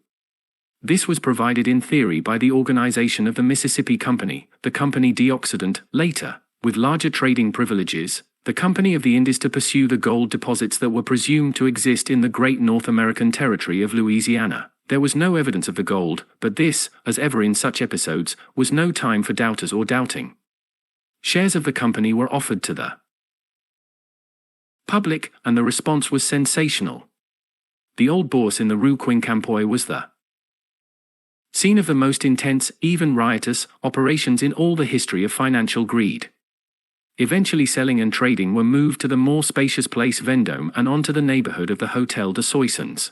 This was provided in theory by the organization of the Mississippi Company, the Company d'Occident, later, with larger trading privileges, the Company of the Indies to pursue the gold deposits that were presumed to exist in the great North American territory of Louisiana. There was no evidence of the gold, but this, as ever in such episodes, was no time for doubters or doubting. Shares of the company were offered to the public, and the response was sensational. The old bourse in the Rue Quincampoix was the scene of the most intense, even riotous, operations in all the history of financial greed. Eventually selling and trading were moved to the more spacious place Vendôme and on to the neighborhood of the Hôtel de Soissons.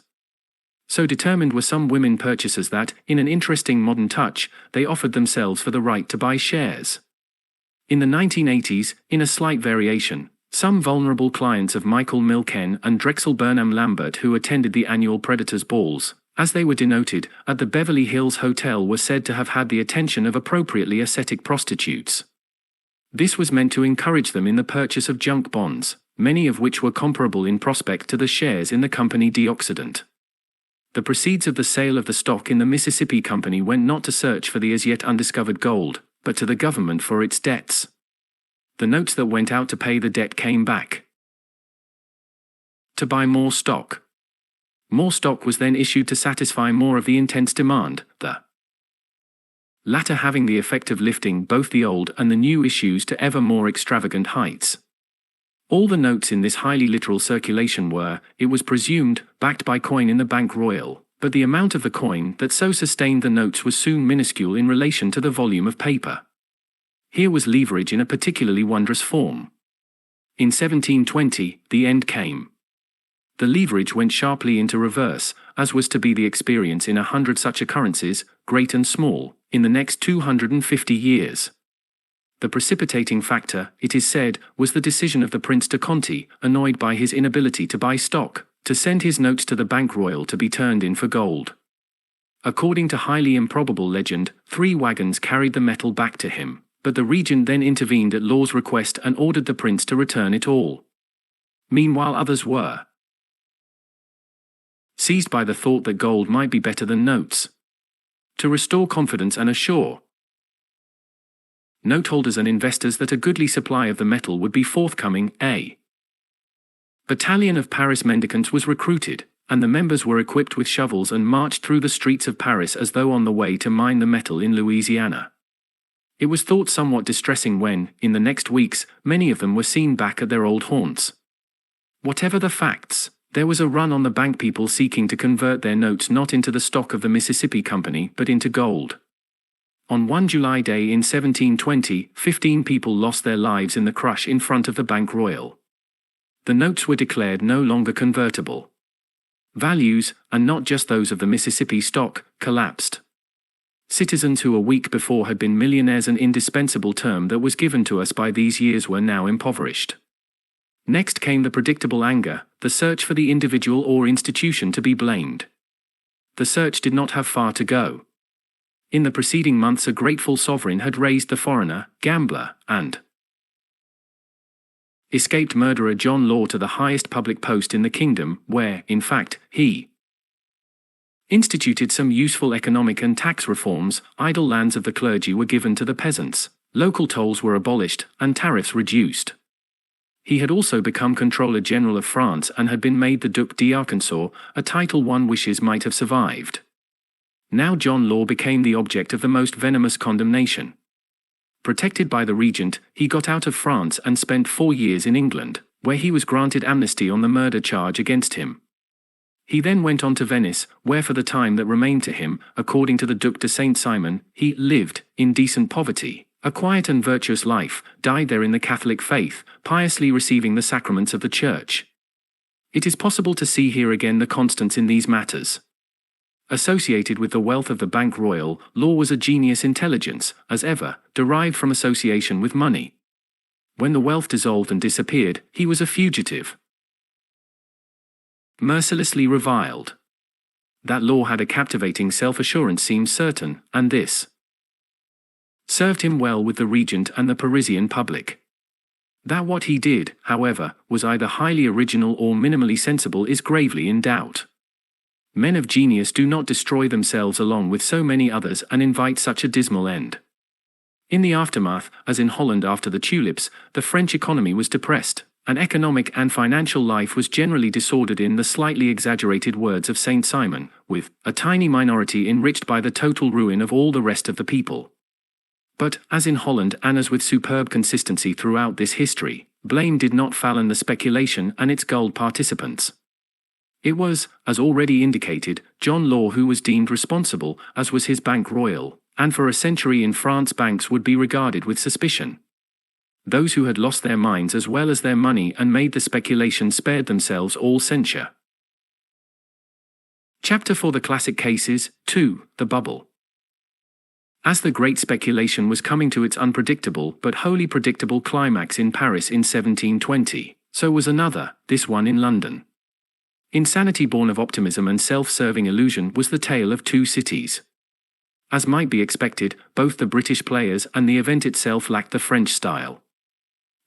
So determined were some women purchasers that, in an interesting modern touch, they offered themselves for the right to buy shares. In the 1980s, in a slight variation, some vulnerable clients of Michael Milken and Drexel Burnham Lambert who attended the annual Predators Balls, as they were denoted, at the Beverly Hills Hotel were said to have had the attention of appropriately ascetic prostitutes. This was meant to encourage them in the purchase of junk bonds, many of which were comparable in prospect to the shares in the Company d'Occident. The proceeds of the sale of the stock in the Mississippi Company went not to search for the as yet undiscovered gold, but to the government for its debts. The notes that went out to pay the debt came back to buy more stock. More stock was then issued to satisfy more of the intense demand, the latter having the effect of lifting both the old and the new issues to ever more extravagant heights. All the notes in this highly literal circulation were, it was presumed, backed by coin in the Bank Royal, but the amount of the coin that so sustained the notes was soon minuscule in relation to the volume of paper. Here was leverage in a particularly wondrous form. In 1720, the end came. The leverage went sharply into reverse, as was to be the experience in 100 such occurrences, great and small, in the next 250 years. The precipitating factor, it is said, was the decision of the Prince de Conti, annoyed by his inability to buy stock, to send his notes to the Bank Royal to be turned in for gold. According to highly improbable legend, 3 wagons carried the metal back to him, but the regent then intervened at Law's request and ordered the prince to return it all. Meanwhile others were seized by the thought that gold might be better than notes. To restore confidence and assure noteholders and investors that a goodly supply of the metal would be forthcoming, a battalion of Paris mendicants was recruited, and the members were equipped with shovels and marched through the streets of Paris as though on the way to mine the metal in Louisiana. It was thought somewhat distressing when, in the next weeks, many of them were seen back at their old haunts. Whatever the facts, there was a run on the bank people seeking to convert their notes not into the stock of the Mississippi Company but into gold. On one July day in 1720, 15 people lost their lives in the crush in front of the Bank Royal. The notes were declared no longer convertible. Values, and not just those of the Mississippi stock, collapsed. Citizens who a week before had been millionaires, an indispensable term that was given to us by these years, were now impoverished. Next came the predictable anger, the search for the individual or institution to be blamed. The search did not have far to go. In the preceding months a grateful sovereign had raised the foreigner, gambler, and escaped murderer John Law to the highest public post in the kingdom, where, in fact, he instituted some useful economic and tax reforms. Idle lands of the clergy were given to the peasants, local tolls were abolished, and tariffs reduced. He had also become Controller General of France and had been made the Duc d'Arkansas, a title one wishes might have survived. Now John Law became the object of the most venomous condemnation. Protected by the regent, he got out of France and spent 4 years in England, where he was granted amnesty on the murder charge against him. He then went on to Venice, where for the time that remained to him, according to the Duc de Saint-Simon, he lived, in decent poverty, a quiet and virtuous life, died there in the Catholic faith, piously receiving the sacraments of the Church. It is possible to see here again the constants in these matters. Associated with the wealth of the Bank Royal, Law was a genius intelligence, as ever, derived from association with money. When the wealth dissolved and disappeared, he was a fugitive. Mercilessly reviled. That Law had a captivating self-assurance seems certain, and this served him well with the regent and the Parisian public. That what he did, however, was either highly original or minimally sensible is gravely in doubt. Men of genius do not destroy themselves along with so many others and invite such a dismal end. In the aftermath, as in Holland after the tulips, the French economy was depressed, and economic and financial life was generally disordered in the slightly exaggerated words of Saint Simon, with a tiny minority enriched by the total ruin of all the rest of the people. But, as in Holland and as with superb consistency throughout this history, blame did not fall on the speculation and its gulled participants. It was, as already indicated, John Law who was deemed responsible, as was his Bank Royal, and for a century in France banks would be regarded with suspicion. Those who had lost their minds as well as their money and made the speculation spared themselves all censure. Chapter 4 The Classic Cases, 2, The Bubble. As the great speculation was coming to its unpredictable but wholly predictable climax in Paris in 1720, so was another, this one in London. Insanity born of optimism and self-serving illusion was the tale of two cities. As might be expected, both the British players and the event itself lacked the French style.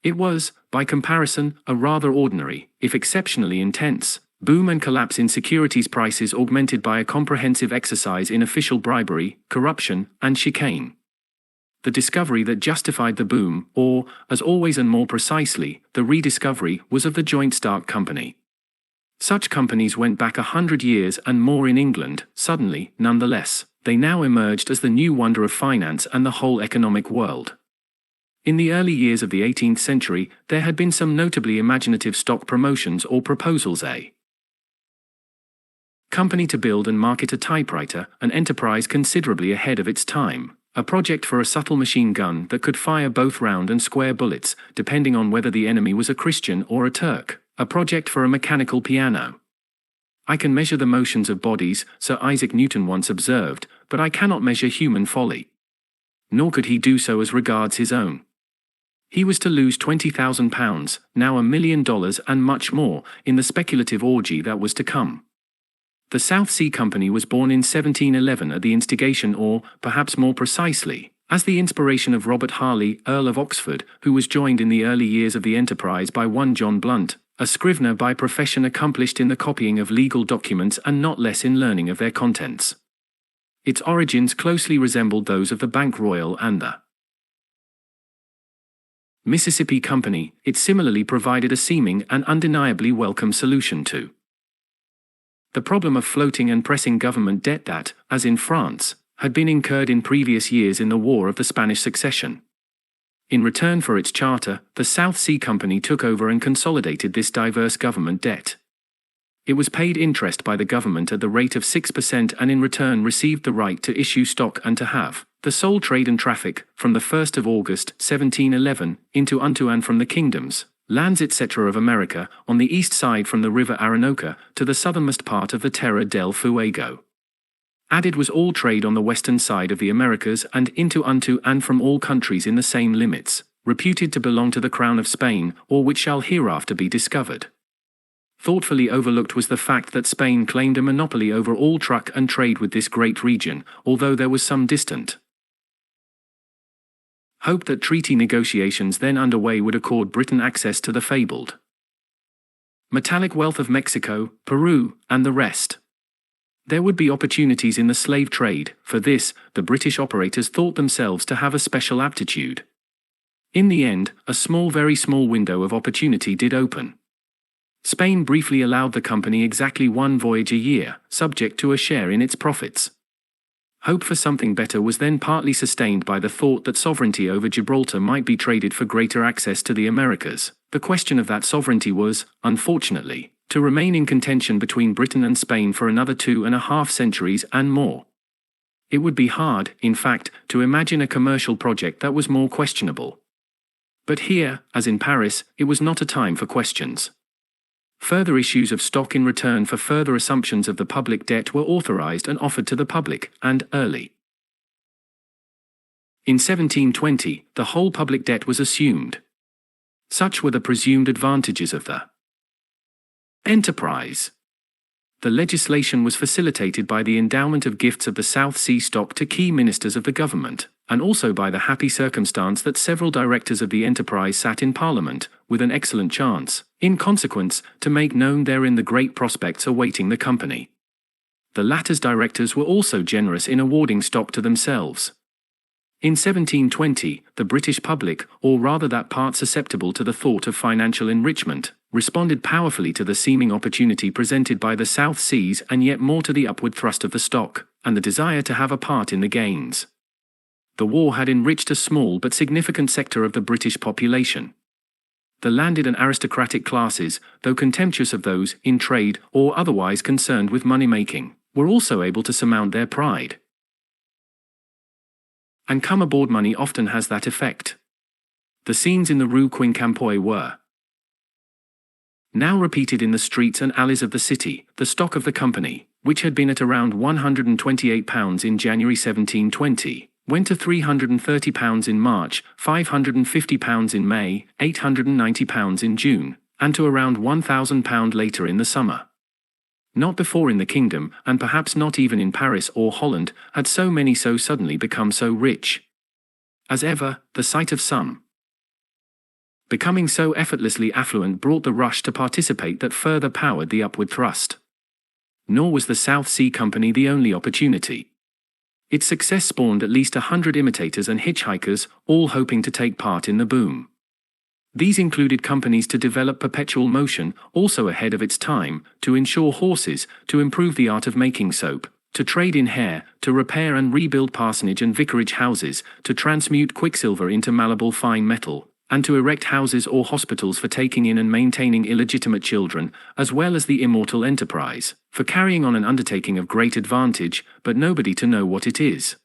It was, by comparison, a rather ordinary, if exceptionally intense, boom and collapse in securities prices augmented by a comprehensive exercise in official bribery, corruption, and chicane. The discovery that justified the boom, or, as always and more precisely, the rediscovery, was of the joint stock company. Such companies went back 100 years and more in England. Suddenly, nonetheless, they now emerged as the new wonder of finance and the whole economic world. In the early years of the 18th century, there had been some notably imaginative stock promotions or proposals. A company to build and market a typewriter, an enterprise considerably ahead of its time. A project for a subtle machine gun that could fire both round and square bullets, depending on whether the enemy was a Christian or a Turk. A project for a mechanical piano. I can measure the motions of bodies, Sir Isaac Newton once observed, but I cannot measure human folly. Nor could he do so as regards his own. He was to lose £20,000, now $1 million and much more, in the speculative orgy that was to come. The South Sea Company was born in 1711 at the instigation or, perhaps more precisely, as the inspiration of Robert Harley, Earl of Oxford, who was joined in the early years of the enterprise by one John Blunt, a scrivener by profession accomplished in the copying of legal documents and not less in learning of their contents. Its origins closely resembled those of the Bank Royal and the Mississippi Company. It similarly provided a seeming and undeniably welcome solution to the problem of floating and pressing government debt that, as in France, had been incurred in previous years in the War of the Spanish Succession. In return for its charter, the South Sea Company took over and consolidated this diverse government debt. It was paid interest by the government at the rate of 6% and in return received the right to issue stock and to have the sole trade and traffic, from the 1st of August, 1711, into unto and from the kingdoms, lands etc. of America, on the east side from the river Orinoco, to the southernmost part of the Terra del Fuego. Added was all trade on the western side of the Americas and into unto and from all countries in the same limits, reputed to belong to the Crown of Spain, or which shall hereafter be discovered. Thoughtfully overlooked was the fact that Spain claimed a monopoly over all truck and trade with this great region, although there was some distant hope that treaty negotiations then underway would accord Britain access to the fabled metallic wealth of Mexico, Peru, and the rest. There would be opportunities in the slave trade. For this, the British operators thought themselves to have a special aptitude. In the end, a small, very small window of opportunity did open. Spain briefly allowed the company exactly one voyage a year, subject to a share in its profits. Hope for something better was then partly sustained by the thought that sovereignty over Gibraltar might be traded for greater access to the Americas. The question of that sovereignty was, unfortunately, to remain in contention between Britain and Spain for another 2.5 centuries and more. It would be hard, in fact, to imagine a commercial project that was more questionable. But here, as in Paris, it was not a time for questions. Further issues of stock in return for further assumptions of the public debt were authorized and offered to the public, and early. In 1720, the whole public debt was assumed. Such were the presumed advantages of the enterprise. The legislation was facilitated by the endowment of gifts of the South Sea stock to key ministers of the government, and also by the happy circumstance that several directors of the enterprise sat in Parliament, with an excellent chance, in consequence, to make known therein the great prospects awaiting the company. The latter's directors were also generous in awarding stock to themselves. In 1720, the British public, or rather that part susceptible to the thought of financial enrichment, responded powerfully to the seeming opportunity presented by the South Seas and yet more to the upward thrust of the stock, and the desire to have a part in the gains. The war had enriched a small but significant sector of the British population. The landed and aristocratic classes, though contemptuous of those in trade or otherwise concerned with money-making, were also able to surmount their pride. And come aboard money often has that effect. The scenes in the Rue Quincampoix were now repeated in the streets and alleys of the city. The stock of the company, which had been at around £128 in January 1720, went to £330 in March, £550 in May, £890 in June, and to around £1,000 later in the summer. Not before in the kingdom, and perhaps not even in Paris or Holland, had so many so suddenly become so rich. As ever, the sight of some becoming so effortlessly affluent brought the rush to participate that further powered the upward thrust. Nor was the South Sea Company the only opportunity. Its success spawned at least 100 imitators and hitchhikers, all hoping to take part in the boom. These included companies to develop perpetual motion, also ahead of its time, to insure horses, to improve the art of making soap, to trade in hair, to repair and rebuild parsonage and vicarage houses, to transmute quicksilver into malleable fine metal, and to erect houses or hospitals for taking in and maintaining illegitimate children, as well as the immortal enterprise, for carrying on an undertaking of great advantage, but nobody to know what it is.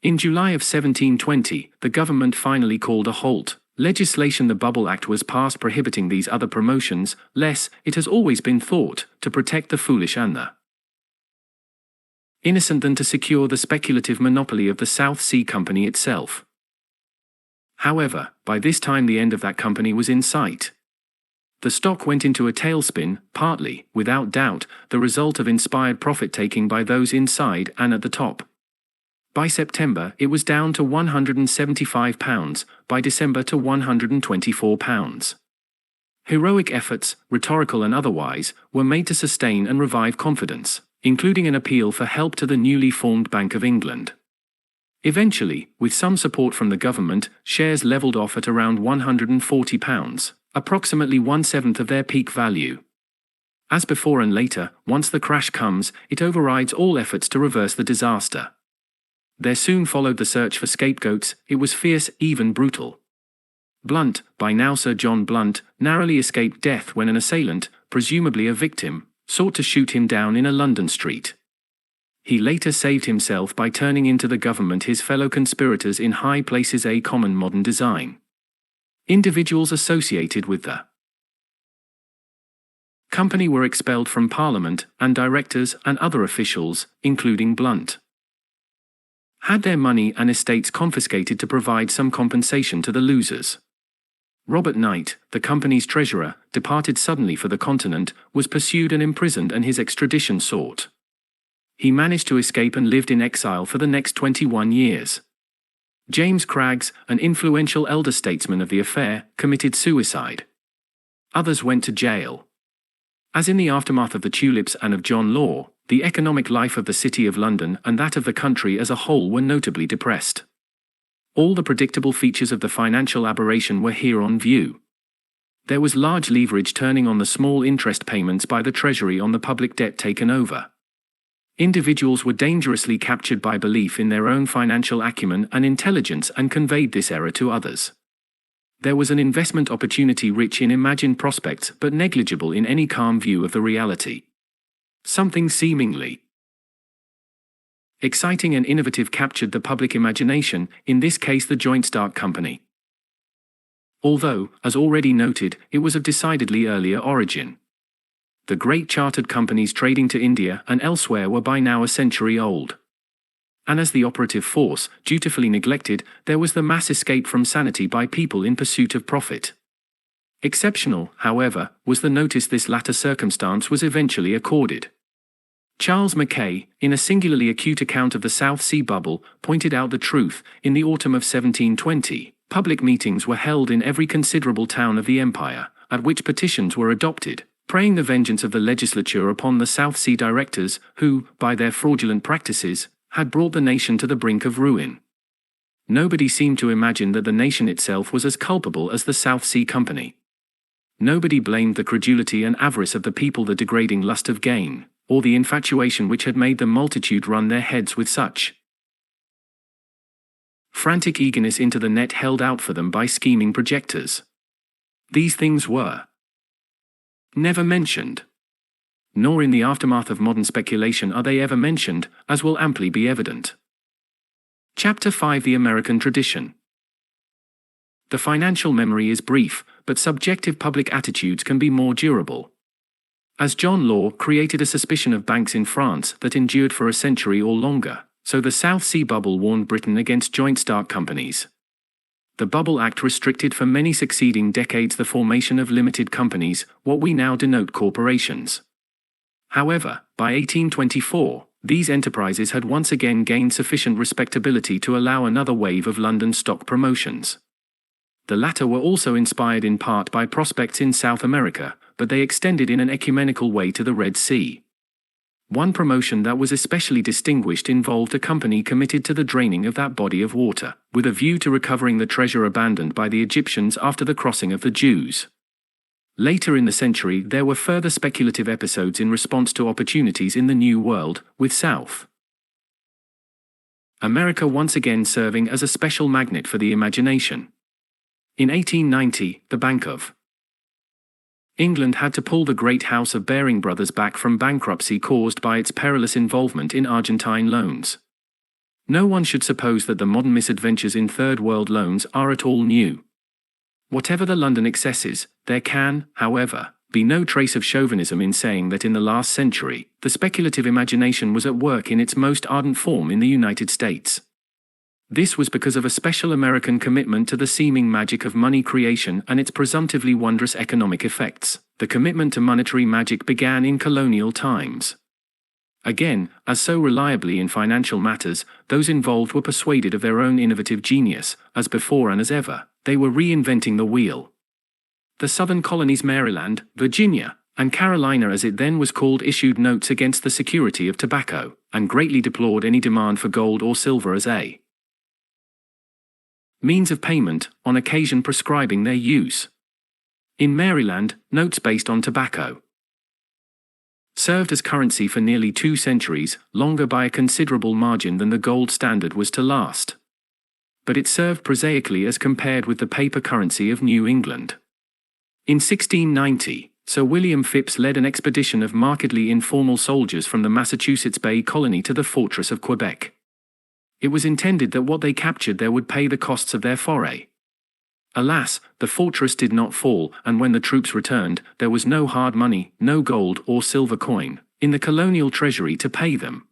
In July of 1720, the government finally called a halt. Legislation, the Bubble Act, was passed prohibiting these other promotions, less, it has always been thought, to protect the foolish and the innocent than to secure the speculative monopoly of the South Sea Company itself. However, by this time the end of that company was in sight. The stock went into a tailspin, partly, without doubt, the result of inspired profit-taking by those inside and at the top. By September, it was down to £175, by December to £124. Heroic efforts, rhetorical and otherwise, were made to sustain and revive confidence, including an appeal for help to the newly formed Bank of England. Eventually, with some support from the government, shares levelled off at around £140, approximately 1/7 of their peak value. As before and later, once the crash comes, it overrides all efforts to reverse the disaster. There soon followed the search for scapegoats. It was fierce, even brutal. Blunt, by now Sir John Blunt, narrowly escaped death when an assailant, presumably a victim, sought to shoot him down in a London street. He later saved himself by turning into the government his fellow conspirators in high places, a common modern design. Individuals associated with the company were expelled from Parliament, and directors and other officials, including Blunt, had their money and estates confiscated to provide some compensation to the losers. Robert Knight, the company's treasurer, departed suddenly for the continent, was pursued and imprisoned and his extradition sought. He managed to escape and lived in exile for the next 21 years. James Craggs, an influential elder statesman of the affair, committed suicide. Others went to jail. As in the aftermath of the tulips and of John Law, the economic life of the City of London and that of the country as a whole were notably depressed. All the predictable features of the financial aberration were here on view. There was large leverage turning on the small interest payments by the Treasury on the public debt taken over. Individuals were dangerously captured by belief in their own financial acumen and intelligence and conveyed this error to others. There was an investment opportunity rich in imagined prospects but negligible in any calm view of the reality. Something seemingly exciting and innovative captured the public imagination, in this case the Joint Stock Company. Although, as already noted, it was of decidedly earlier origin. The great chartered companies trading to India and elsewhere were by now a century old. And as the operative force, dutifully neglected, there was the mass escape from sanity by people in pursuit of profit. Exceptional, however, was the notice this latter circumstance was eventually accorded. Charles Mackay, in a singularly acute account of the South Sea bubble, pointed out the truth. In the autumn of 1720, public meetings were held in every considerable town of the empire, at which petitions were adopted, praying the vengeance of the legislature upon the South Sea directors, who, by their fraudulent practices, had brought the nation to the brink of ruin. Nobody seemed to imagine that the nation itself was as culpable as the South Sea Company. Nobody blamed the credulity and avarice of the people, the degrading lust of gain, or the infatuation which had made the multitude run their heads with such frantic eagerness into the net held out for them by scheming projectors. These things were never mentioned. Nor in the aftermath of modern speculation are they ever mentioned, as will amply be evident. Chapter 5: The American Tradition. The financial memory is brief, but subjective public attitudes can be more durable. As John Law created a suspicion of banks in France that endured for a century or longer, so the South Sea bubble warned Britain against joint stock companies. The Bubble Act restricted for many succeeding decades the formation of limited companies, what we now denote corporations. However, by 1824, these enterprises had once again gained sufficient respectability to allow another wave of London stock promotions. The latter were also inspired in part by prospects in South America, but they extended in an ecumenical way to the Red Sea. One promotion that was especially distinguished involved a company committed to the draining of that body of water, with a view to recovering the treasure abandoned by the Egyptians after the crossing of the Jews. Later in the century there were further speculative episodes in response to opportunities in the New World, with South America once again serving as a special magnet for the imagination. In 1890, the Bank of England had to pull the great house of Baring Brothers back from bankruptcy caused by its perilous involvement in Argentine loans. No one should suppose that the modern misadventures in Third World loans are at all new. Whatever the London excesses, there can, however, be no trace of chauvinism in saying that in the last century, the speculative imagination was at work in its most ardent form in the United States. This was because of a special American commitment to the seeming magic of money creation and its presumptively wondrous economic effects. The commitment to monetary magic began in colonial times. Again, as so reliably in financial matters, those involved were persuaded of their own innovative genius. As before and as ever, they were reinventing the wheel. The southern colonies Maryland, Virginia, and Carolina as it then was called issued notes against the security of tobacco, and greatly deplored any demand for gold or silver as a means of payment, on occasion prescribing their use. In Maryland, notes based on tobacco served as currency for nearly 2 centuries, longer by a considerable margin than the gold standard was to last. But it served prosaically as compared with the paper currency of New England. In 1690, Sir William Phipps led an expedition of markedly informal soldiers from the Massachusetts Bay Colony to the fortress of Quebec. It was intended that what they captured there would pay the costs of their foray. Alas, the fortress did not fall, and when the troops returned, there was no hard money, no gold or silver coin, in the colonial treasury to pay them.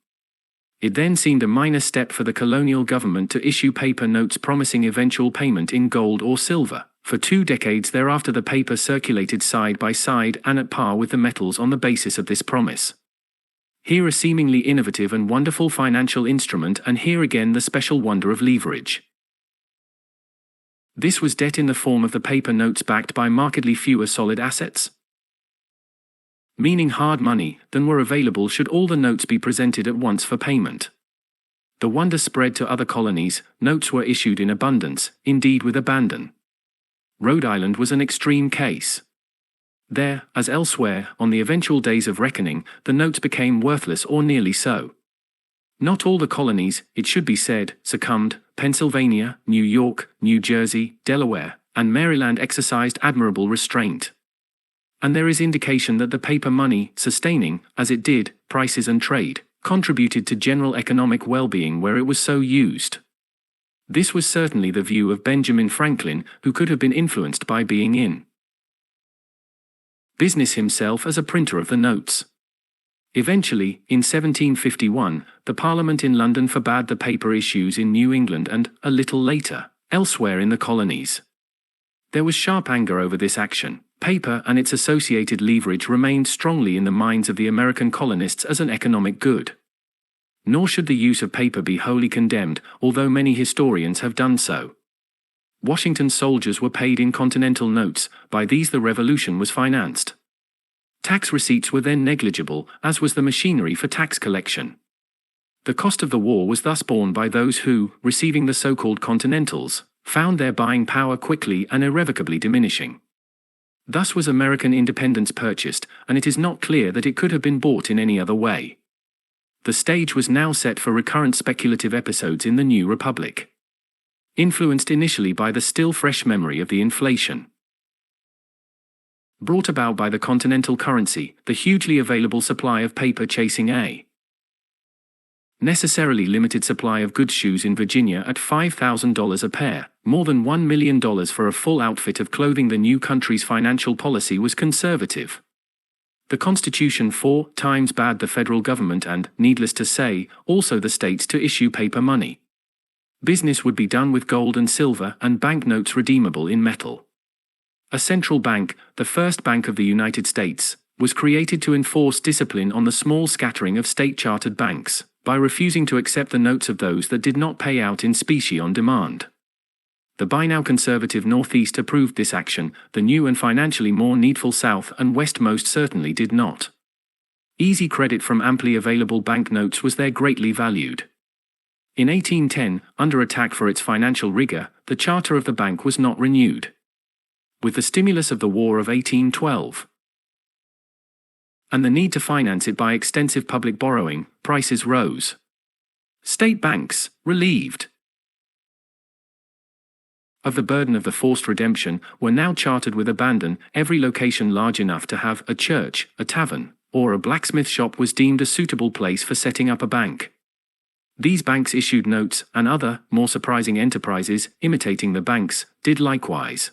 It then seemed a minor step for the colonial government to issue paper notes promising eventual payment in gold or silver. For 2 decades thereafter the paper circulated side by side and at par with the metals on the basis of this promise. Here a seemingly innovative and wonderful financial instrument, and here again the special wonder of leverage. This was debt in the form of the paper notes backed by markedly fewer solid assets, meaning hard money, than were available should all the notes be presented at once for payment. The wonder spread to other colonies. Notes were issued in abundance, indeed with abandon. Rhode Island was an extreme case. There, as elsewhere, on the eventual days of reckoning, the notes became worthless or nearly so. Not all the colonies, it should be said, succumbed. Pennsylvania, New York, New Jersey, Delaware, and Maryland exercised admirable restraint. And there is indication that the paper money, sustaining, as it did, prices and trade, contributed to general economic well-being where it was so used. This was certainly the view of Benjamin Franklin, who could have been influenced by being in business himself as a printer of the notes. Eventually, in 1751, the Parliament in London forbade the paper issues in New England and, a little later, elsewhere in the colonies. There was sharp anger over this action. Paper and its associated leverage remained strongly in the minds of the American colonists as an economic good. Nor should the use of paper be wholly condemned, although many historians have done so. Washington's soldiers were paid in Continental notes, by these the Revolution was financed. Tax receipts were then negligible, as was the machinery for tax collection. The cost of the war was thus borne by those who, receiving the so-called Continentals, found their buying power quickly and irrevocably diminishing. Thus was American independence purchased, and it is not clear that it could have been bought in any other way. The stage was now set for recurrent speculative episodes in the new republic, influenced initially by the still fresh memory of the inflation brought about by the continental currency, the hugely available supply of paper chasing a necessarily limited supply of good shoes in Virginia at $5,000 a pair, more than $1 million for a full outfit of clothing. The new country's financial policy was conservative. The Constitution 4 times bade the federal government and, needless to say, also the states to issue paper money. Business would be done with gold and silver and banknotes redeemable in metal. A central bank, the first bank of the United States, was created to enforce discipline on the small scattering of state-chartered banks, by refusing to accept the notes of those that did not pay out in specie on demand. The by now conservative Northeast approved this action, the new and financially more needful South and West most certainly did not. Easy credit from amply available banknotes was there greatly valued. In 1810, under attack for its financial rigor, the charter of the bank was not renewed. With the stimulus of the War of 1812, and the need to finance it by extensive public borrowing, prices rose. State banks, relieved of the burden of the forced redemption, were now chartered with abandon. Every location large enough to have a church, a tavern, or a blacksmith shop was deemed a suitable place for setting up a bank. These banks issued notes, and other, more surprising enterprises, imitating the banks, did likewise.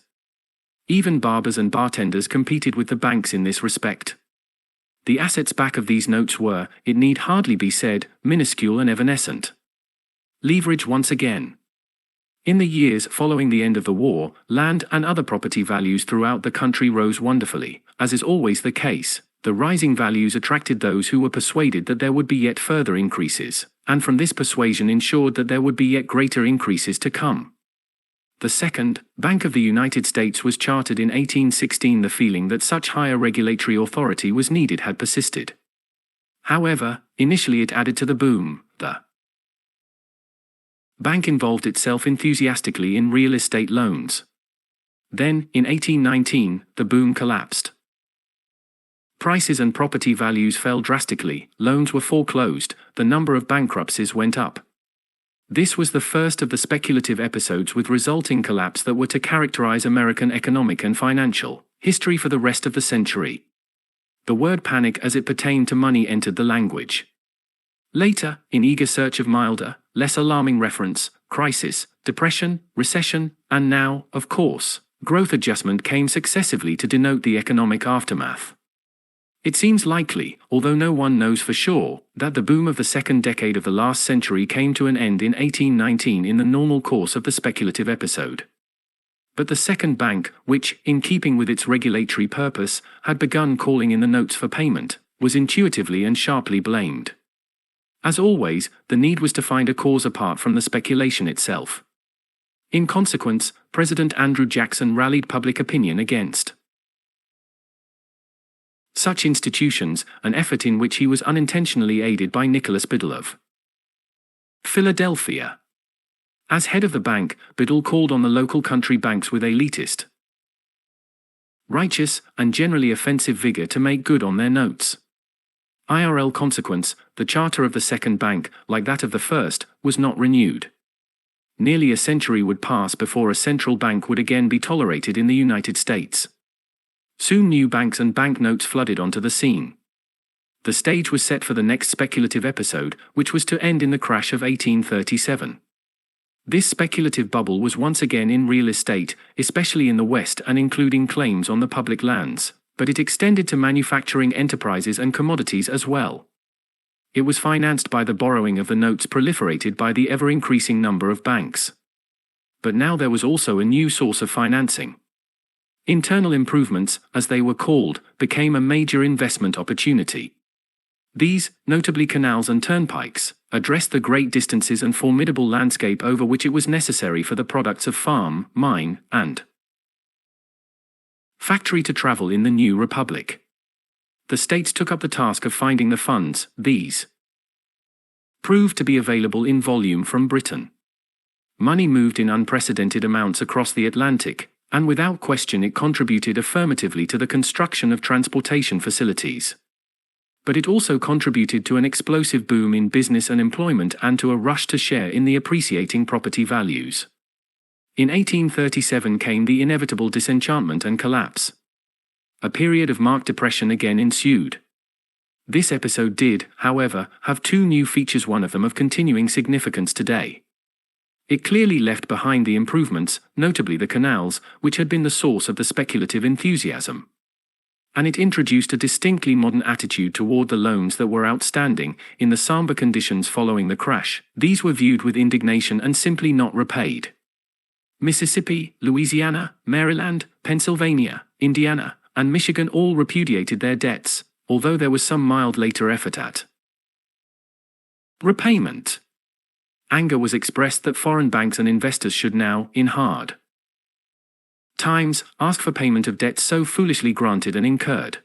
Even barbers and bartenders competed with the banks in this respect. The assets back of these notes were, it need hardly be said, minuscule and evanescent. Leverage once again. In the years following the end of the war, land and other property values throughout the country rose wonderfully. As is always the case, the rising values attracted those who were persuaded that there would be yet further increases, and from this persuasion ensured that there would be yet greater increases to come. The Second Bank of the United States was chartered in 1816. The feeling that such higher regulatory authority was needed had persisted. However, initially it added to the boom. The bank involved itself enthusiastically in real estate loans. Then, in 1819, the boom collapsed. Prices and property values fell drastically, loans were foreclosed, the number of bankruptcies went up. This was the first of the speculative episodes with resulting collapse that were to characterize American economic and financial history for the rest of the century. The word panic as it pertained to money entered the language. Later, in eager search of milder, less alarming reference, crisis, depression, recession, and now, of course, growth adjustment came successively to denote the economic aftermath. It seems likely, although no one knows for sure, that the boom of the second decade of the last century came to an end in 1819 in the normal course of the speculative episode. But the second bank, which, in keeping with its regulatory purpose, had begun calling in the notes for payment, was intuitively and sharply blamed. As always, the need was to find a cause apart from the speculation itself. In consequence, President Andrew Jackson rallied public opinion against such institutions, an effort in which he was unintentionally aided by Nicholas Biddle of Philadelphia. As head of the bank, Biddle called on the local country banks with elitist, righteous, and generally offensive vigor to make good on their notes. IRL consequence, the charter of the second bank, like that of the first, was not renewed. Nearly a century would pass before a central bank would again be tolerated in the United States. Soon new banks and banknotes flooded onto the scene. The stage was set for the next speculative episode, which was to end in the crash of 1837. This speculative bubble was once again in real estate, especially in the West and including claims on the public lands, But it extended to manufacturing enterprises and commodities as well. It was financed by the borrowing of the notes proliferated by the ever-increasing number of banks. But now there was also a new source of financing. Internal improvements, as they were called, became a major investment opportunity. These, notably canals and turnpikes, addressed the great distances and formidable landscape over which it was necessary for the products of farm, mine, and factory to travel in the new republic. The states took up the task of finding the funds. These proved to be available in volume from Britain. Money moved in unprecedented amounts across the Atlantic, and without question it contributed affirmatively to the construction of transportation facilities. But it also contributed to an explosive boom in business and employment and to a rush to share in the appreciating property values. In 1837 came the inevitable disenchantment and collapse. A period of marked depression again ensued. This episode did, however, have two new features, one of them of continuing significance today. It clearly left behind the improvements, notably the canals, which had been the source of the speculative enthusiasm. And it introduced a distinctly modern attitude toward the loans that were outstanding. In the somber conditions following the crash, these were viewed with indignation and simply not repaid. Mississippi, Louisiana, Maryland, Pennsylvania, Indiana, and Michigan all repudiated their debts, although there was some mild later effort at repayment. Anger was expressed that foreign banks and investors should now, in hard times, ask for payment of debts so foolishly granted and incurred.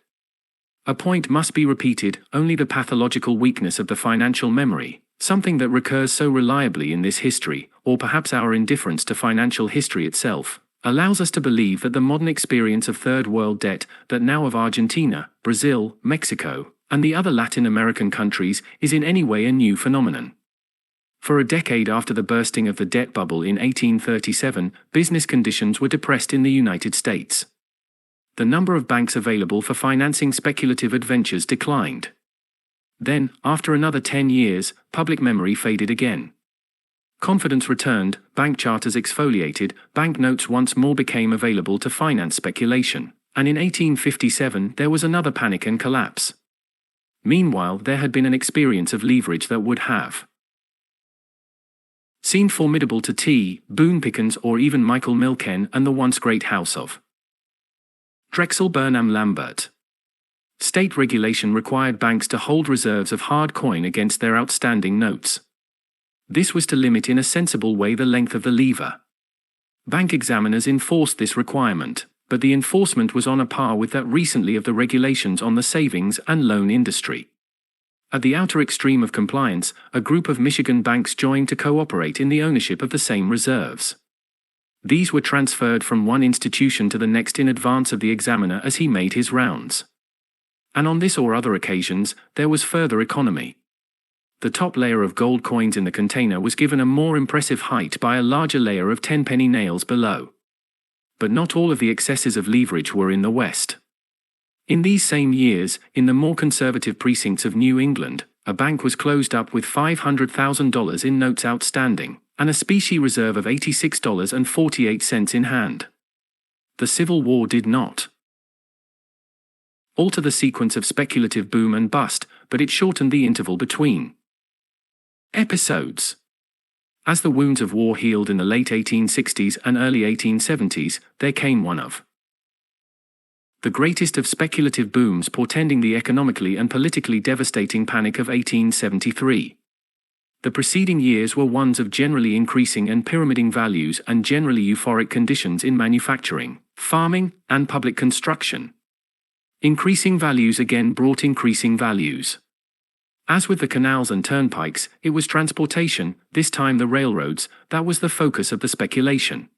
A point must be repeated: only the pathological weakness of the financial memory, something that recurs so reliably in this history, or perhaps our indifference to financial history itself, allows us to believe that the modern experience of Third World debt, that now of Argentina, Brazil, Mexico, and the other Latin American countries, is in any way a new phenomenon. For a decade after the bursting of the debt bubble in 1837, business conditions were depressed in the United States. The number of banks available for financing speculative adventures declined. Then, after another 10 years, public memory faded again. Confidence returned, bank charters exfoliated, banknotes once more became available to finance speculation, and in 1857 there was another panic and collapse. Meanwhile, there had been an experience of leverage that would have seemed formidable to T. Boone Pickens or even Michael Milken and the once great house of Drexel Burnham Lambert. State regulation required banks to hold reserves of hard coin against their outstanding notes. This was to limit in a sensible way the length of the lever. Bank examiners enforced this requirement, but the enforcement was on a par with that recently of the regulations on the savings and loan industry. At the outer extreme of compliance, a group of Michigan banks joined to cooperate in the ownership of the same reserves. These were transferred from one institution to the next in advance of the examiner as he made his rounds. And on this or other occasions, there was further economy. The top layer of gold coins in the container was given a more impressive height by a larger layer of 10-penny nails below. But not all of the excesses of leverage were in the West. In these same years, in the more conservative precincts of New England, a bank was closed up with $500,000 in notes outstanding, and a specie reserve of $86.48 in hand. The Civil War did not alter the sequence of speculative boom and bust, but it shortened the interval between episodes. As the wounds of war healed in the late 1860s and early 1870s, there came one of the greatest of speculative booms, portending the economically and politically devastating Panic of 1873. The preceding years were ones of generally increasing and pyramiding values and generally euphoric conditions in manufacturing, farming, and public construction. Increasing values again brought increasing values. As with the canals and turnpikes, it was transportation, this time the railroads, that was the focus of the speculation.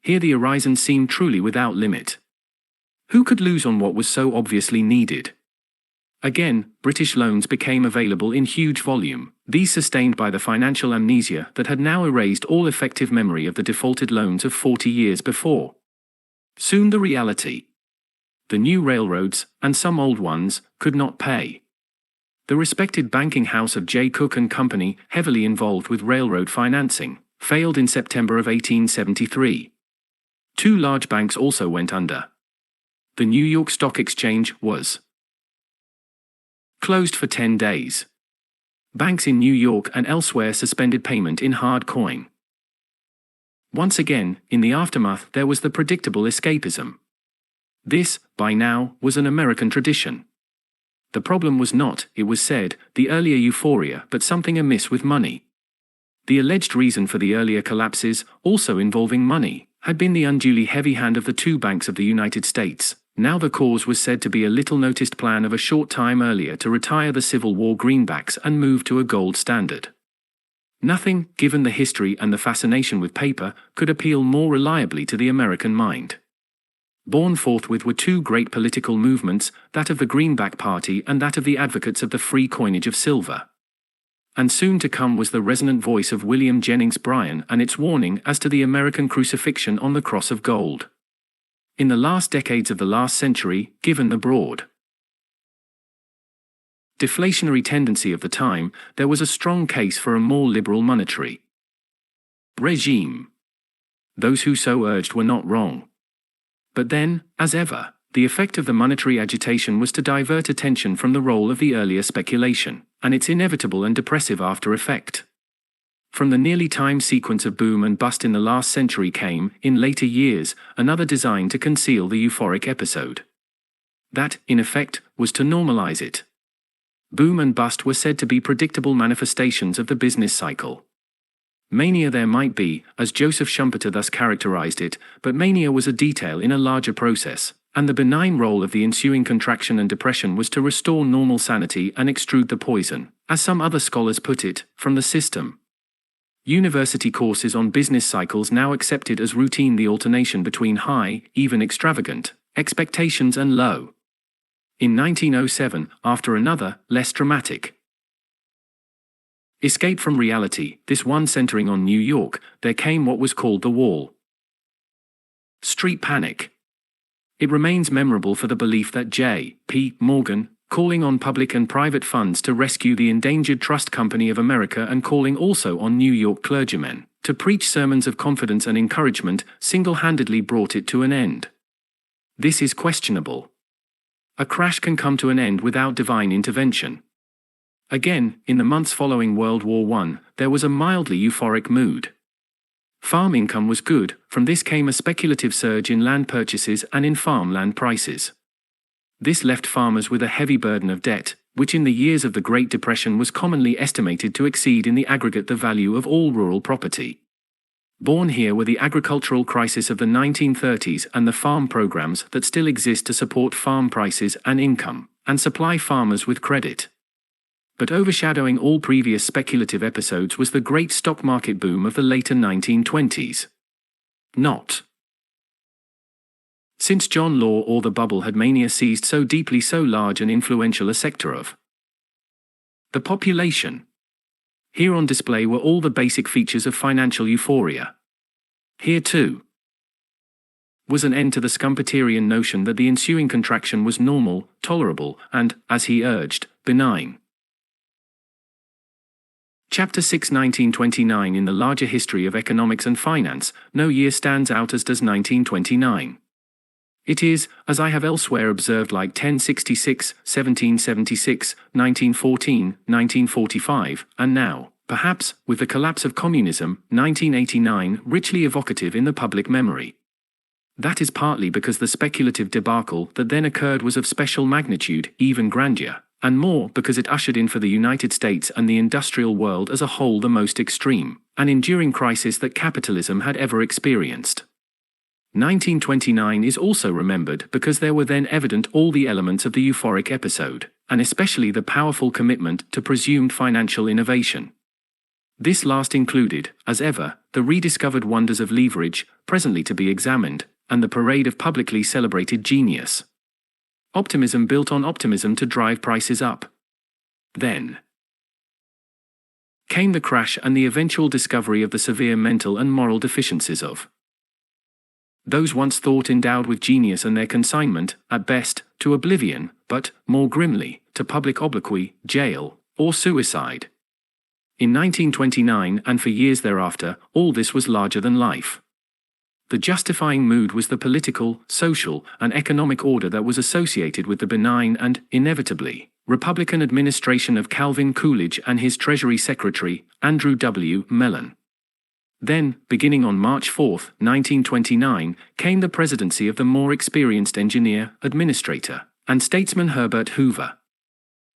Here the horizon seemed truly without limit. Who could lose on what was so obviously needed? Again, British loans became available in huge volume, these sustained by the financial amnesia that had now erased all effective memory of the defaulted loans of 40 years before. Soon the reality. The new railroads, and some old ones, could not pay. The respected banking house of J. Cook and Company, heavily involved with railroad financing, failed in September of 1873. Two large banks also went under. The New York Stock Exchange was closed for 10 days. Banks in New York and elsewhere suspended payment in hard coin. Once again, in the aftermath there was the predictable escapism. This, by now, was an American tradition. The problem was not, it was said, the earlier euphoria but something amiss with money. The alleged reason for the earlier collapses, also involving money, had been the unduly heavy hand of the two banks of the United States. Now the cause was said to be a little-noticed plan of a short time earlier to retire the Civil War greenbacks and move to a gold standard. Nothing, given the history and the fascination with paper, could appeal more reliably to the American mind. Born forthwith were two great political movements, that of the Greenback Party and that of the advocates of the free coinage of silver. And soon to come was the resonant voice of William Jennings Bryan and its warning as to the American crucifixion on the cross of gold. In the last decades of the last century, given the broad deflationary tendency of the time, there was a strong case for a more liberal monetary regime. Those who so urged were not wrong. But then, as ever, the effect of the monetary agitation was to divert attention from the role of the earlier speculation, and its inevitable and depressive after effect. From the nearly timed sequence of boom and bust in the last century came, in later years, another designed to conceal the euphoric episode. That, in effect, was to normalize it. Boom and bust were said to be predictable manifestations of the business cycle. Mania there might be, as Joseph Schumpeter thus characterized it, but mania was a detail in a larger process, and the benign role of the ensuing contraction and depression was to restore normal sanity and extrude the poison, as some other scholars put it, from the system. University courses on business cycles now accepted as routine the alternation between high, even extravagant, expectations and low. In 1907, after another, less dramatic escape from reality, this one centering on New York, there came what was called the Wall Street Panic. It remains memorable for the belief that J. P. Morgan, calling on public and private funds to rescue the endangered Trust Company of America and calling also on New York clergymen to preach sermons of confidence and encouragement, single-handedly brought it to an end. This is questionable. A crash can come to an end without divine intervention. Again, in the months following World War I, there was a mildly euphoric mood. Farm income was good, from this came a speculative surge in land purchases and in farmland prices. This left farmers with a heavy burden of debt, which in the years of the Great Depression was commonly estimated to exceed in the aggregate the value of all rural property. Born here were the agricultural crisis of the 1930s and the farm programs that still exist to support farm prices and income, and supply farmers with credit. But overshadowing all previous speculative episodes was the great stock market boom of the later 1920s. Not since John Law or the bubble had mania seized so deeply so large and influential a sector of the population. Here on display were all the basic features of financial euphoria. Here too was an end to the Schumpeterian notion that the ensuing contraction was normal, tolerable, and, as he urged, benign. Chapter 6 1929 In the larger history of economics and finance, no year stands out as does 1929. It is, as I have elsewhere observed, like 1066, 1776, 1914, 1945, and now, perhaps, with the collapse of communism, 1989, richly evocative in the public memory. That is partly because the speculative debacle that then occurred was of special magnitude, even grandeur, and more because it ushered in for the United States and the industrial world as a whole the most extreme and enduring crisis that capitalism had ever experienced. 1929 is also remembered because there were then evident all the elements of the euphoric episode, and especially the powerful commitment to presumed financial innovation. This last included, as ever, the rediscovered wonders of leverage, presently to be examined, and the parade of publicly celebrated genius. Optimism built on optimism to drive prices up. Then came the crash and the eventual discovery of the severe mental and moral deficiencies of those once thought endowed with genius and their consignment, at best, to oblivion, but, more grimly, to public obloquy, jail, or suicide. In 1929 and for years thereafter, all this was larger than life. The justifying mood was the political, social, and economic order that was associated with the benign and, inevitably, Republican administration of Calvin Coolidge and his Treasury Secretary, Andrew W. Mellon. Then, beginning on March 4, 1929, came the presidency of the more experienced engineer, administrator, and statesman Herbert Hoover.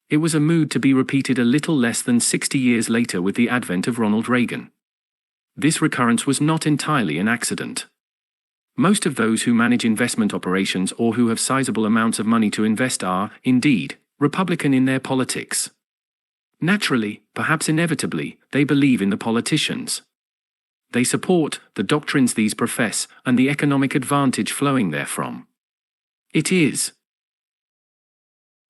It was a mood to be repeated a little less than 60 years later with the advent of Ronald Reagan. This recurrence was not entirely an accident. Most of those who manage investment operations or who have sizable amounts of money to invest are, indeed, Republican in their politics. Naturally, perhaps inevitably, they believe in the politicians. They support the doctrines these profess and the economic advantage flowing therefrom. It is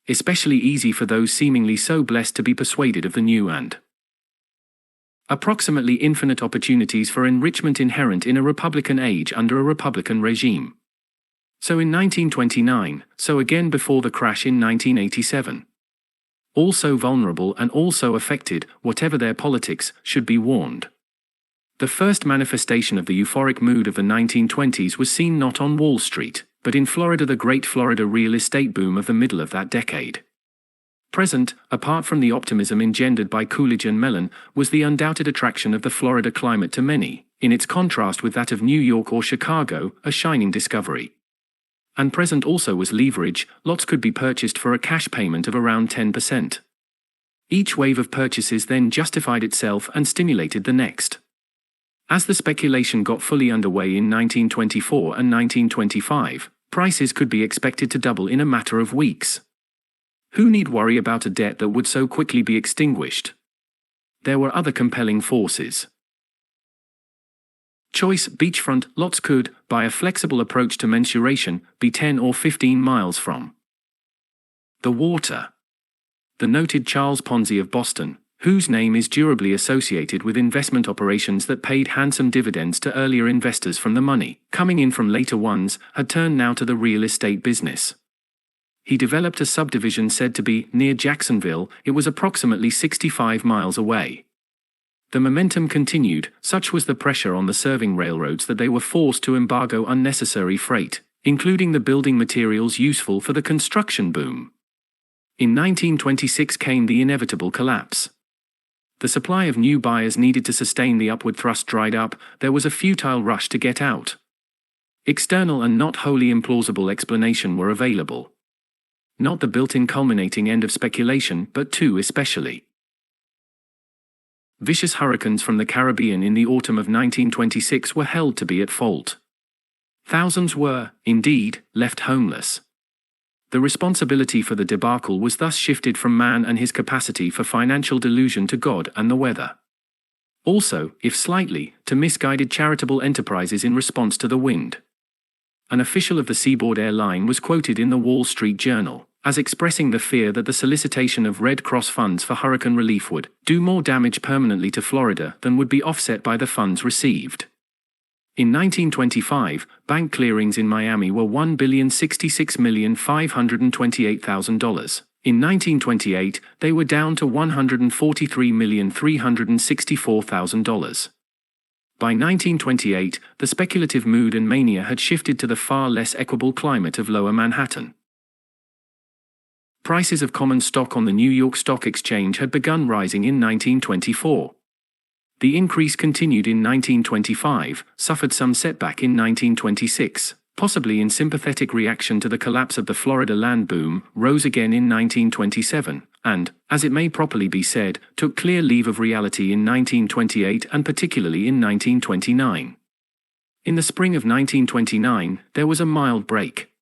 especially easy for those seemingly so blessed to be persuaded of the new and approximately infinite opportunities for enrichment inherent in a Republican age under a Republican regime. So in 1929, so again before the crash in 1987. All so vulnerable and all so affected, whatever their politics, should be warned. The first manifestation of the euphoric mood of the 1920s was seen not on Wall Street, but in Florida, the great Florida real estate boom of the middle of that decade. Present, apart from the optimism engendered by Coolidge and Mellon, was the undoubted attraction of the Florida climate to many, in its contrast with that of New York or Chicago, a shining discovery. And present also was leverage. Lots could be purchased for a cash payment of around 10%. Each wave of purchases then justified itself and stimulated the next. As the speculation got fully underway in 1924 and 1925, prices could be expected to double in a matter of weeks. Who need worry about a debt that would so quickly be extinguished? There were other compelling forces. Choice beachfront lots could, by a flexible approach to mensuration, be 10 or 15 miles from the water. The noted Charles Ponzi of Boston, whose name is durably associated with investment operations that paid handsome dividends to earlier investors from the money coming in from later ones, had turned now to the real estate business. He developed a subdivision said to be near Jacksonville. It was approximately 65 miles away. The momentum continued, such was the pressure on the serving railroads that they were forced to embargo unnecessary freight, including the building materials useful for the construction boom. In 1926 came the inevitable collapse. The supply of new buyers needed to sustain the upward thrust dried up. There was a futile rush to get out. External and not wholly implausible explanation were available. Not the built-in culminating end of speculation, but two especially. Vicious hurricanes from the Caribbean in the autumn of 1926 were held to be at fault. Thousands were, indeed, left homeless. The responsibility for the debacle was thus shifted from man and his capacity for financial delusion to God and the weather. Also, if slightly, to misguided charitable enterprises in response to the wind. An official of the Seaboard Air Line was quoted in the Wall Street Journal as expressing the fear that the solicitation of Red Cross funds for hurricane relief would do more damage permanently to Florida than would be offset by the funds received. In 1925, bank clearings in Miami were $1,066,528,000. In 1928, they were down to $143,364,000. By 1928, the speculative mood and mania had shifted to the far less equable climate of Lower Manhattan. Prices of common stock on the New York Stock Exchange had begun rising in 1924. The increase continued in 1925, suffered some setback in 1926, possibly in sympathetic reaction to the collapse of the Florida land boom, rose again in 1927, and, as it may properly be said, took clear leave of reality in 1928 and particularly in 1929. In the spring of 1929, there was a mild break.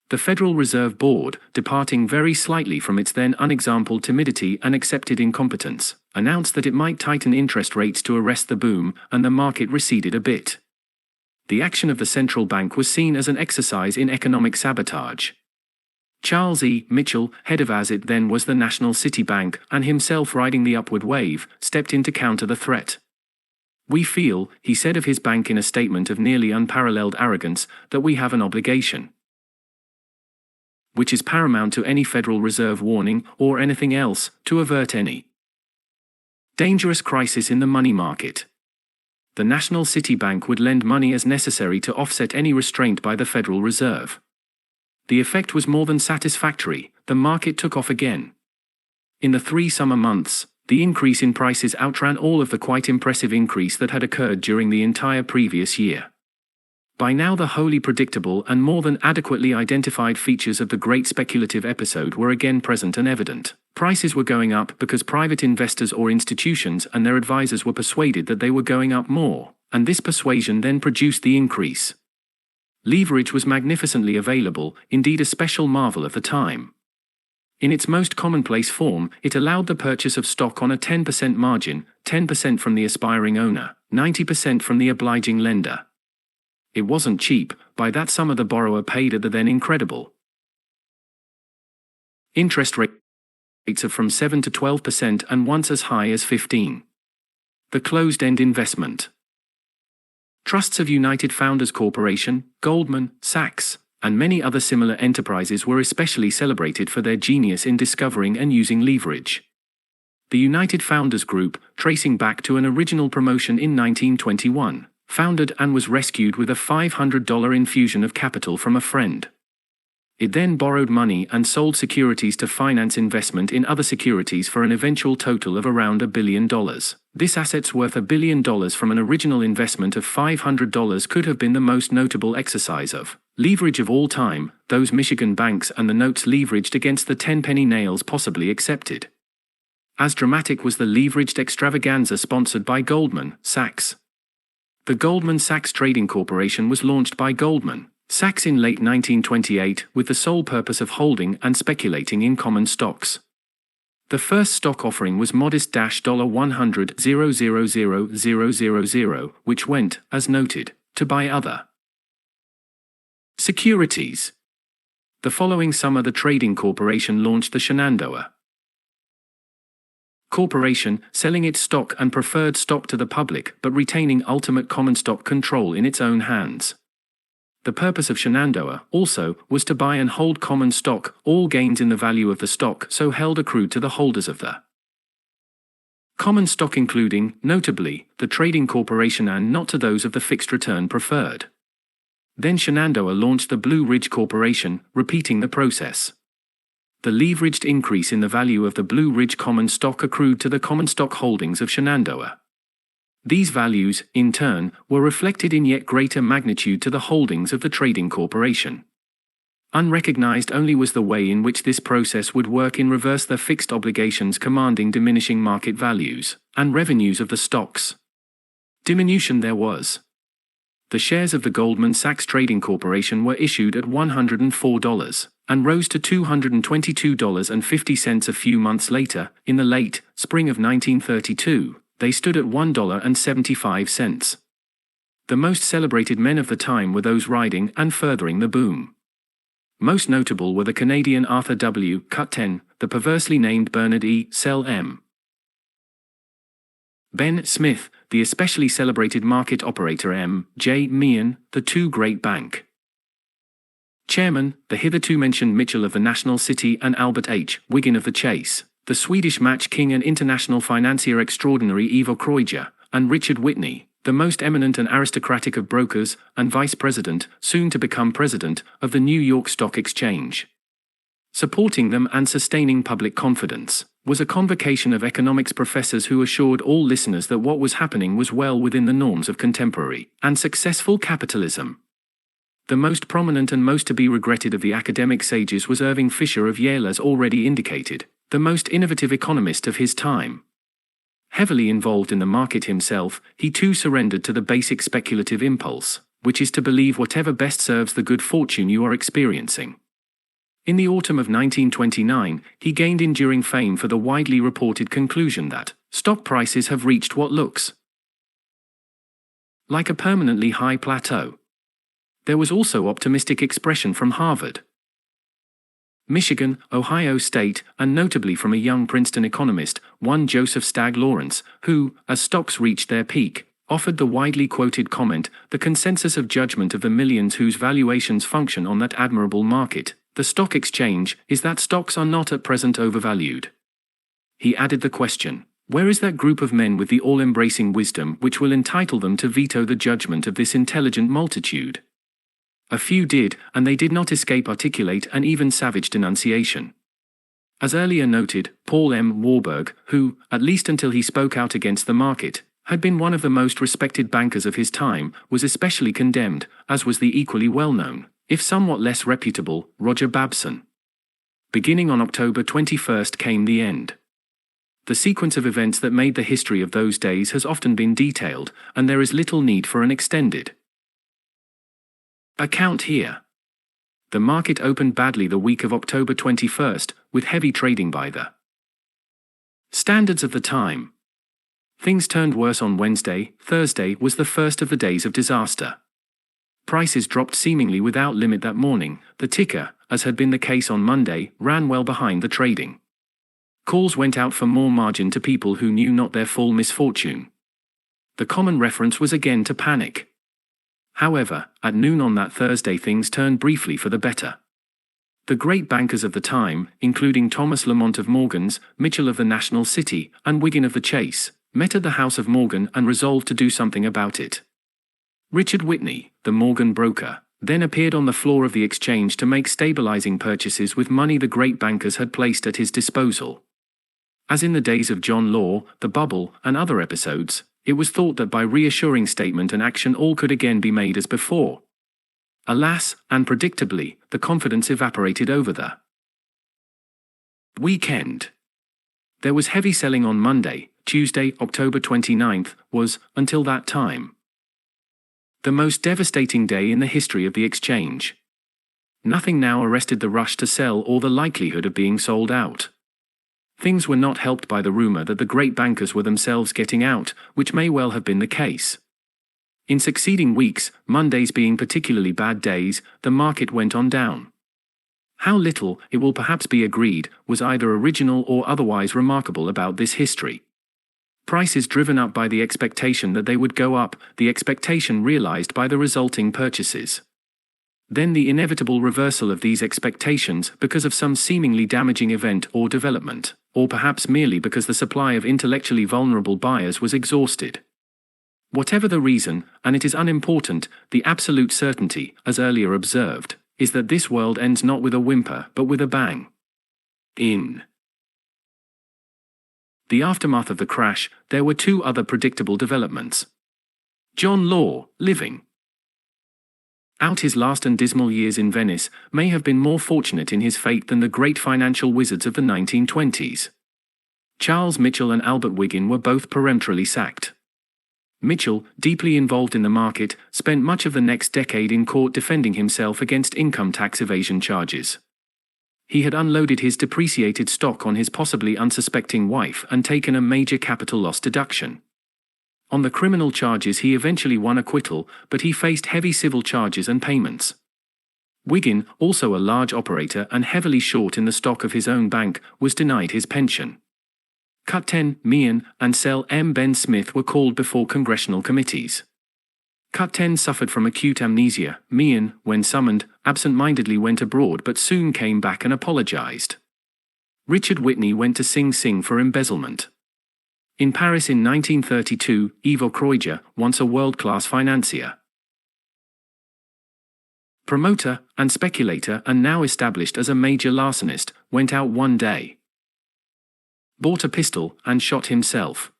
The Federal Reserve Board, departing very slightly from its then unexampled timidity and accepted incompetence, announced that it might tighten interest rates to arrest the boom, and the market receded a bit. The action of the central bank was seen as an exercise in economic sabotage. Charles E. Mitchell, head of as it then was the National City Bank, and himself riding the upward wave, stepped in to counter the threat. "We feel," he said of his bank in a statement of nearly unparalleled arrogance, "that we have an obligation, which is paramount to any Federal Reserve warning, or anything else, to avert any dangerous crisis in the money market. The National City Bank would lend money as necessary to offset any restraint by the Federal Reserve. The effect was more than satisfactory. The market took off again. In the 3 summer months, the increase in prices outran all of the quite impressive increase that had occurred during the entire previous year. By now the wholly predictable and more than adequately identified features of the great speculative episode were again present and evident. Prices were going up because private investors or institutions and their advisors were persuaded that they were going up more, and this persuasion then produced the increase. Leverage was magnificently available, indeed a special marvel of the time. In its most commonplace form, it allowed the purchase of stock on a 10% margin, 10% from the aspiring owner, 90% from the obliging lender. It wasn't cheap, by that sum the borrower paid at the then incredible interest rates of from 7 to 12% and once as high as 15%. The closed-end investment. Trusts of United Founders Corporation, Goldman Sachs, and many other similar enterprises were especially celebrated for their genius in discovering and using leverage. The United Founders Group, tracing back to an original promotion in 1921, founded and was rescued with a $500 infusion of capital from a friend. It then borrowed money and sold securities to finance investment in other securities for an eventual total of around $1 billion. This asset's worth $1 billion from an original investment of $500 could have been the most notable exercise of leverage of all time, those Michigan banks and the notes leveraged against the 10-penny nails possibly accepted. As dramatic was the leveraged extravaganza sponsored by Goldman Sachs. The Goldman Sachs Trading Corporation was launched by Goldman Sachs in late 1928 with the sole purpose of holding and speculating in common stocks. The first stock offering was modest $100,000,000, which went, as noted, to buy other securities. The following summer the Trading Corporation launched the Shenandoah Corporation, selling its stock and preferred stock to the public but retaining ultimate common stock control in its own hands. The purpose of Shenandoah, also, was to buy and hold common stock. All gains in the value of the stock so held accrued to the holders of the common stock, including, notably, the Trading Corporation and not to those of the fixed return preferred. Then Shenandoah launched the Blue Ridge Corporation, repeating the process. The leveraged increase in the value of the Blue Ridge common stock accrued to the common stock holdings of Shenandoah. These values, in turn, were reflected in yet greater magnitude to the holdings of the Trading Corporation. Unrecognized only was the way in which this process would work in reverse, the fixed obligations commanding diminishing market values, and revenues of the stocks. Diminution there was. The shares of the Goldman Sachs Trading Corporation were issued at $104, and rose to $222.50 a few months later. In the late spring of 1932, they stood at $1.75. The most celebrated men of the time were those riding and furthering the boom. Most notable were the Canadian Arthur W. Cutten, the perversely named Bernard E. Sell M. Ben Smith, the especially celebrated market operator M. J. Meehan, the two great bank chairmen, the hitherto mentioned Mitchell of the National City and Albert H. Wiggin of the Chase, the Swedish match king and international financier extraordinary Ivo Kreuger, and Richard Whitney, the most eminent and aristocratic of brokers, and vice president, soon to become president, of the New York Stock Exchange. Supporting them and sustaining public confidence was a convocation of economics professors who assured all listeners that what was happening was well within the norms of contemporary and successful capitalism. The most prominent and most to be regretted of the academic sages was Irving Fisher of Yale, as already indicated, the most innovative economist of his time. Heavily involved in the market himself, he too surrendered to the basic speculative impulse, which is to believe whatever best serves the good fortune you are experiencing. In the autumn of 1929, he gained enduring fame for the widely reported conclusion that stock prices have reached what looks like a permanently high plateau. There was also optimistic expression from Harvard, Michigan, Ohio State, and notably from a young Princeton economist, one Joseph Stagg Lawrence, who, as stocks reached their peak, offered the widely quoted comment, the consensus of judgment of the millions whose valuations function on that admirable market, the stock exchange, is that stocks are not at present overvalued. He added the question, Where is that group of men with the all-embracing wisdom which will entitle them to veto the judgment of this intelligent multitude? A few did, and they did not escape articulate and even savage denunciation. As earlier noted, Paul M. Warburg, who, at least until he spoke out against the market, had been one of the most respected bankers of his time, was especially condemned, as was the equally well-known, if somewhat less reputable, Roger Babson. Beginning on October 21st came the end. The sequence of events that made the history of those days has often been detailed, and there is little need for an extended account here. The market opened badly the week of October 21st, with heavy trading by the standards of the time. Things turned worse on Wednesday. Thursday was the first of the days of disaster. Prices dropped seemingly without limit that morning. The ticker, as had been the case on Monday, ran well behind the trading. Calls went out for more margin to people who knew not their full misfortune. The common reference was again to panic. However, at noon on that Thursday things turned briefly for the better. The great bankers of the time, including Thomas Lamont of Morgan's, Mitchell of the National City, and Wiggin of the Chase, met at the house of Morgan and resolved to do something about it. Richard Whitney, the Morgan broker, then appeared on the floor of the exchange to make stabilizing purchases with money the great bankers had placed at his disposal. As in the days of John Law, the bubble, and other episodes, it was thought that by reassuring statement and action all could again be made as before. Alas, and predictably, the confidence evaporated over the weekend. There was heavy selling on Monday. Tuesday, October 29th, was, until that time, the most devastating day in the history of the exchange. Nothing now arrested the rush to sell or the likelihood of being sold out. Things were not helped by the rumor that the great bankers were themselves getting out, which may well have been the case. In succeeding weeks, Mondays being particularly bad days, the market went on down. How little, it will perhaps be agreed, was either original or otherwise remarkable about this history. Prices driven up by the expectation that they would go up, the expectation realized by the resulting purchases. Then the inevitable reversal of these expectations because of some seemingly damaging event or development, or perhaps merely because the supply of intellectually vulnerable buyers was exhausted. Whatever the reason, and it is unimportant, the absolute certainty, as earlier observed, is that this world ends not with a whimper but with a bang. In the aftermath of the crash, there were two other predictable developments. John Law, living out his last and dismal years in Venice, may have been more fortunate in his fate than the great financial wizards of the 1920s. Charles Mitchell and Albert Wiggin were both peremptorily sacked. Mitchell, deeply involved in the market, spent much of the next decade in court defending himself against income tax evasion charges. He had unloaded his depreciated stock on his possibly unsuspecting wife and taken a major capital loss deduction. On the criminal charges he eventually won acquittal, but he faced heavy civil charges and payments. Wiggin, also a large operator and heavily short in the stock of his own bank, was denied his pension. Cut 10, Meehan, and Sel M. Ben Smith were called before congressional committees. Cut 10 suffered from acute amnesia. Meehan, when summoned, absent-mindedly went abroad but soon came back and apologized. Richard Whitney went to Sing Sing for embezzlement. In Paris in 1932, Ivo Kreuger, once a world-class financier, promoter, and speculator and now established as a major larcenist, went out one day, bought a pistol, and shot himself.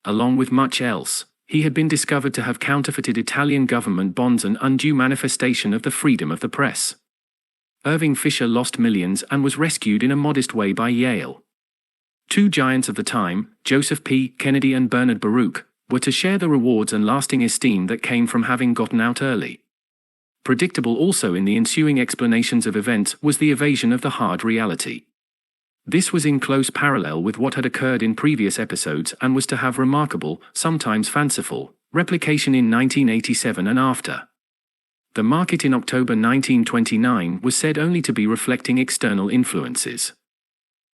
Along with much else, he had been discovered to have counterfeited Italian government bonds, an undue manifestation of the freedom of the press. Irving Fisher lost millions and was rescued in a modest way by Yale. Two giants of the time, Joseph P. Kennedy and Bernard Baruch, were to share the rewards and lasting esteem that came from having gotten out early. Predictable also in the ensuing explanations of events was the evasion of the hard reality. This was in close parallel with what had occurred in previous episodes and was to have remarkable, sometimes fanciful, replication in 1987 and after. The market in October 1929 was said only to be reflecting external influences.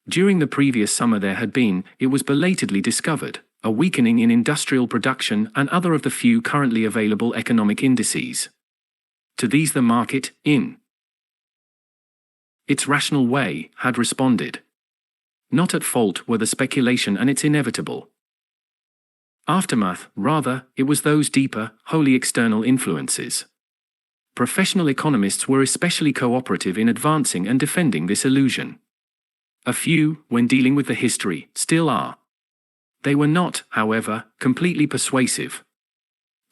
During the previous summer there had been, it was belatedly discovered, a weakening in industrial production and other of the few currently available economic indices. To these the market, in its rational way, had responded. Not at fault were the speculation and its inevitable aftermath, rather, it was those deeper, wholly external influences. Professional economists were especially cooperative in advancing and defending this illusion. A few, when dealing with the history, still are. They were not, however, completely persuasive.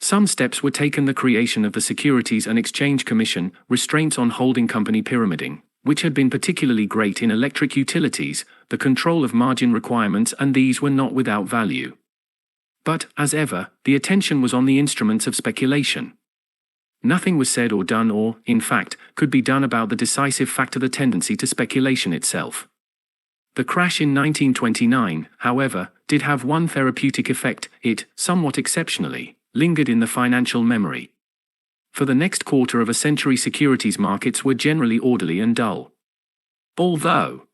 Some steps were taken: the creation of the Securities and Exchange Commission, restraints on holding company pyramiding, which had been particularly great in electric utilities, the control of margin requirements, and these were not without value. But, as ever, the attention was on the instruments of speculation. Nothing was said or done or, in fact, could be done about the decisive factor: the tendency to speculation itself. The crash in 1929, however, did have one therapeutic effect: it, somewhat exceptionally, lingered in the financial memory. For the next quarter of a century, securities markets were generally orderly and dull. Although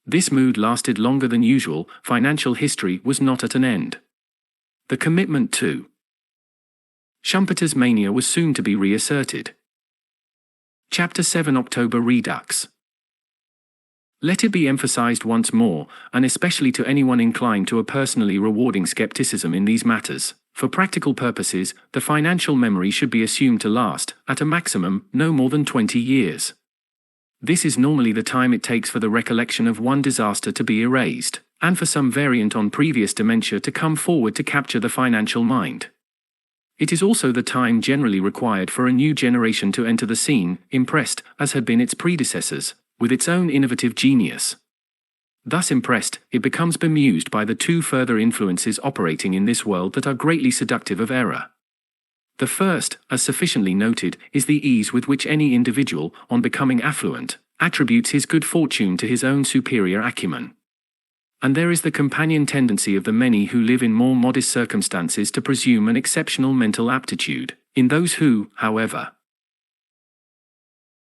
this mood lasted longer than usual, financial history was not at an end. The commitment to Schumpeter's mania was soon to be reasserted. Chapter 7: October Redux. Let it be emphasized once more, and especially to anyone inclined to a personally rewarding skepticism in these matters, for practical purposes, the financial memory should be assumed to last, at a maximum, no more than 20 years. This is normally the time it takes for the recollection of one disaster to be erased, and for some variant on previous dementia to come forward to capture the financial mind. It is also the time generally required for a new generation to enter the scene, impressed, as had been its predecessors, with its own innovative genius. Thus impressed, it becomes bemused by the two further influences operating in this world that are greatly seductive of error. The first, as sufficiently noted, is the ease with which any individual, on becoming affluent, attributes his good fortune to his own superior acumen. And there is the companion tendency of the many who live in more modest circumstances to presume an exceptional mental aptitude in those who, however,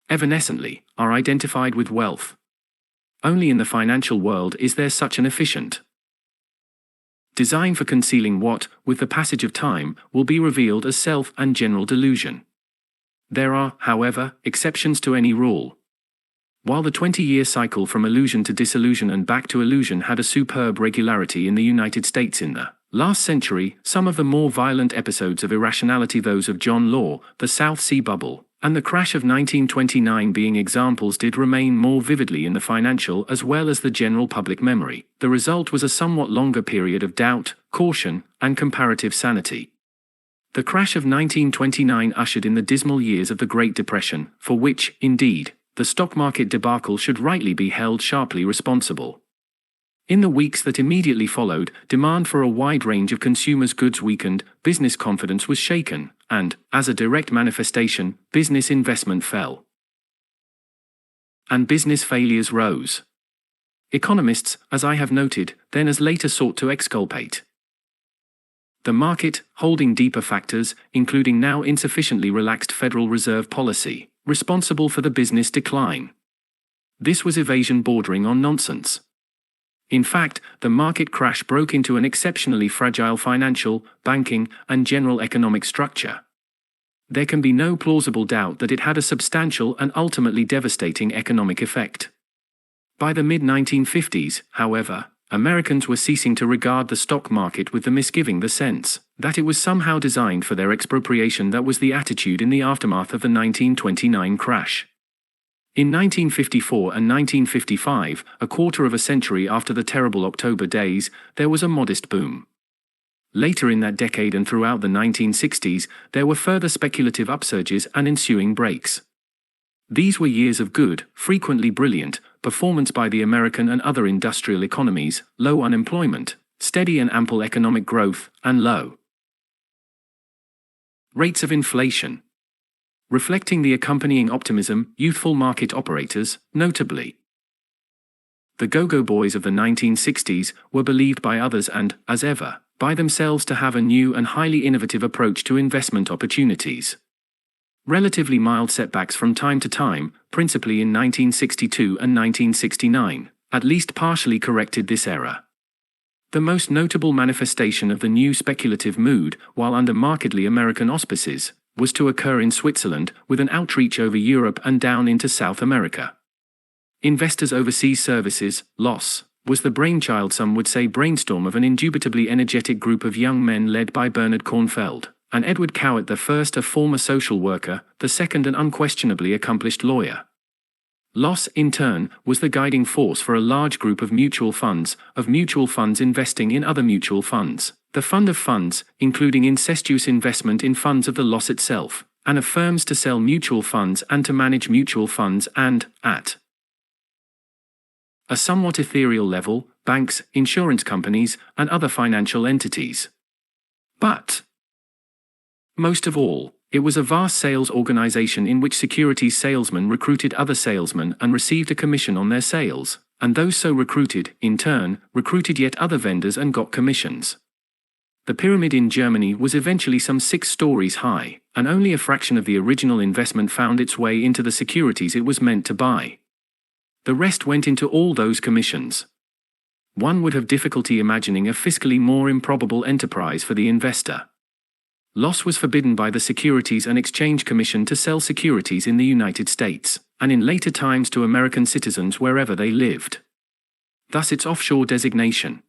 evanescently, are identified with wealth. Only in the financial world is there such an efficient design for concealing what, with the passage of time, will be revealed as self and general delusion. There are, however, exceptions to any rule. While the 20-year cycle from illusion to disillusion and back to illusion had a superb regularity in the United States in the last century, some of the more violent episodes of irrationality, those of John Law, the South Sea Bubble, and the crash of 1929 being examples, did remain more vividly in the financial as well as the general public memory. The result was a somewhat longer period of doubt, caution, and comparative sanity. The crash of 1929 ushered in the dismal years of the Great Depression, for which, indeed, the stock market debacle should rightly be held sharply responsible. In the weeks that immediately followed, demand for a wide range of consumers' goods weakened, business confidence was shaken, and, as a direct manifestation, business investment fell. And business failures rose. Economists, as I have noted, then as later sought to exculpate the market, holding deeper factors, including now insufficiently relaxed Federal Reserve policy, responsible for the business decline. This was evasion bordering on nonsense. In fact, the market crash broke into an exceptionally fragile financial, banking, and general economic structure. There can be no plausible doubt that it had a substantial and ultimately devastating economic effect. By the mid-1950s, however, Americans were ceasing to regard the stock market with the misgiving, the sense that it was somehow designed for their expropriation. That was the attitude in the aftermath of the 1929 crash. In 1954 and 1955, a quarter of a century after the terrible October days, there was a modest boom. Later in that decade and throughout the 1960s, there were further speculative upsurges and ensuing breaks. These were years of good, frequently brilliant, performance by the American and other industrial economies, low unemployment, steady and ample economic growth, and low rates of inflation. Reflecting the accompanying optimism, youthful market operators, notably the go-go boys of the 1960s, were believed by others and, as ever, by themselves to have a new and highly innovative approach to investment opportunities. Relatively mild setbacks from time to time, principally in 1962 and 1969, at least partially corrected this error. The most notable manifestation of the new speculative mood, while under markedly American auspices, was to occur in Switzerland, with an outreach over Europe and down into South America. Investors Overseas Services, loss, was the brainchild, some would say brainstorm, of an indubitably energetic group of young men led by Bernard Kornfeld, and Edward Cowart, the first a former social worker, the second an unquestionably accomplished lawyer. Loss, in turn, was the guiding force for a large group of mutual funds investing in other mutual funds, the fund of funds, including incestuous investment in funds of the loss itself, and of firms to sell mutual funds and to manage mutual funds and, at a somewhat ethereal level, banks, insurance companies, and other financial entities. But most of all, it was a vast sales organization in which securities salesmen recruited other salesmen and received a commission on their sales, and those so recruited, in turn, recruited yet other vendors and got commissions. The pyramid in Germany was eventually some 6 stories high, and only a fraction of the original investment found its way into the securities it was meant to buy. The rest went into all those commissions. One would have difficulty imagining a fiscally more improbable enterprise for the investor. Loss was forbidden by the Securities and Exchange Commission to sell securities in the United States, and in later times to American citizens wherever they lived. Thus its offshore designation.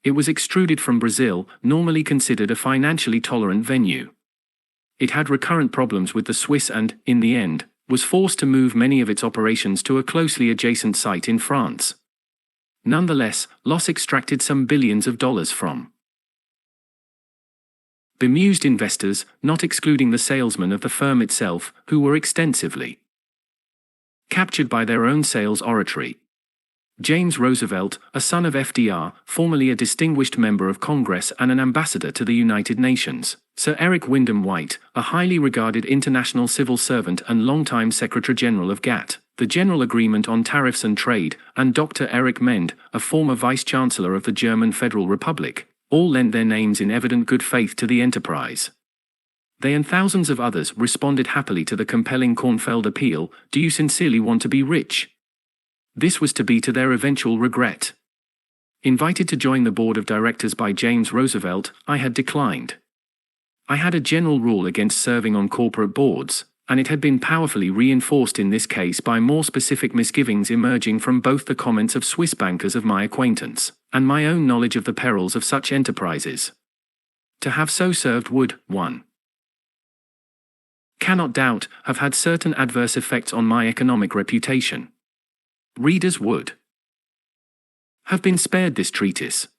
It was extruded from Brazil, normally considered a financially tolerant venue. It had recurrent problems with the Swiss and, in the end, was forced to move many of its operations to a closely adjacent site in France. Nonetheless, Loss extracted some billions of dollars from bemused investors, not excluding the salesmen of the firm itself, who were extensively captured by their own sales oratory. James Roosevelt, a son of FDR, formerly a distinguished member of Congress and an ambassador to the United Nations, Sir Eric Wyndham White, a highly regarded international civil servant and longtime Secretary-General of GATT, the General Agreement on Tariffs and Trade, and Dr. Erich Mend, a former Vice-Chancellor of the German Federal Republic, all lent their names in evident good faith to the enterprise. They and thousands of others responded happily to the compelling Kornfeld appeal, "Do you sincerely want to be rich?" This was to be to their eventual regret. Invited to join the board of directors by James Roosevelt, I had declined. I had a general rule against serving on corporate boards, and it had been powerfully reinforced in this case by more specific misgivings emerging from both the comments of Swiss bankers of my acquaintance, and my own knowledge of the perils of such enterprises. To have so served would, one cannot doubt, have had certain adverse effects on my economic reputation. Readers would have been spared this treatise.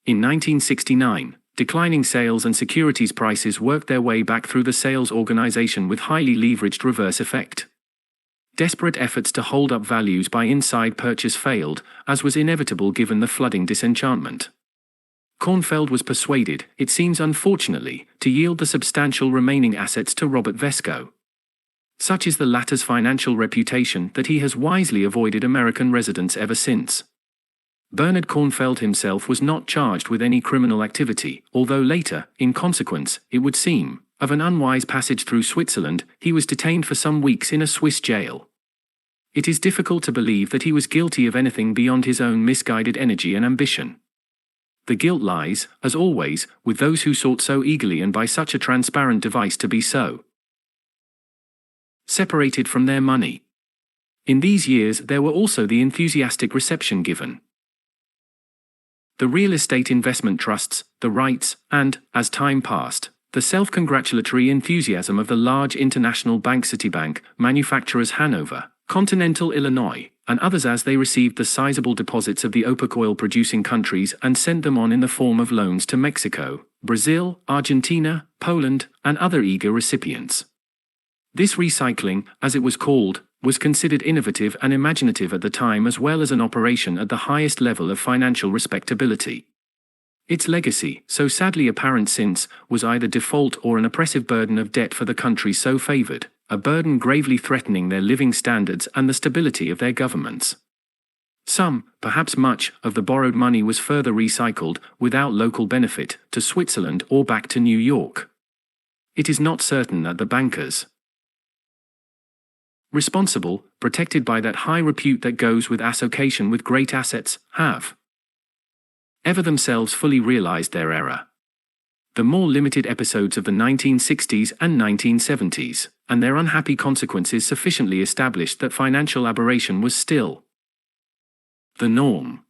In 1969, declining sales and securities prices worked their way back through the sales organization with highly leveraged reverse effect. Desperate efforts to hold up values by inside purchase failed, as was inevitable given the flooding disenchantment. Kornfeld was persuaded, it seems unfortunately, to yield the substantial remaining assets to Robert Vesco. Such is the latter's financial reputation that he has wisely avoided American residence ever since. Bernard Kornfeld himself was not charged with any criminal activity, although later, in consequence, it would seem, of an unwise passage through Switzerland, he was detained for some weeks in a Swiss jail. It is difficult to believe that he was guilty of anything beyond his own misguided energy and ambition. The guilt lies, as always, with those who sought so eagerly and by such a transparent device to be so separated from their money. In these years there were also the enthusiastic reception given the real estate investment trusts, the rights, and, as time passed, the self-congratulatory enthusiasm of the large international bank Citibank, manufacturers Hanover, Continental Illinois, and others as they received the sizable deposits of the OPEC oil-producing countries and sent them on in the form of loans to Mexico, Brazil, Argentina, Poland, and other eager recipients. This recycling, as it was called, was considered innovative and imaginative at the time as well as an operation at the highest level of financial respectability. Its legacy, so sadly apparent since, was either default or an oppressive burden of debt for the countries so favored, a burden gravely threatening their living standards and the stability of their governments. Some, perhaps much, of the borrowed money was further recycled, without local benefit, to Switzerland or back to New York. It is not certain that the bankers responsible, protected by that high repute that goes with association with great assets, have ever themselves fully realized their error. the more limited episodes of the 1960s and 1970s, and their unhappy consequences sufficiently established that financial aberration was still the norm.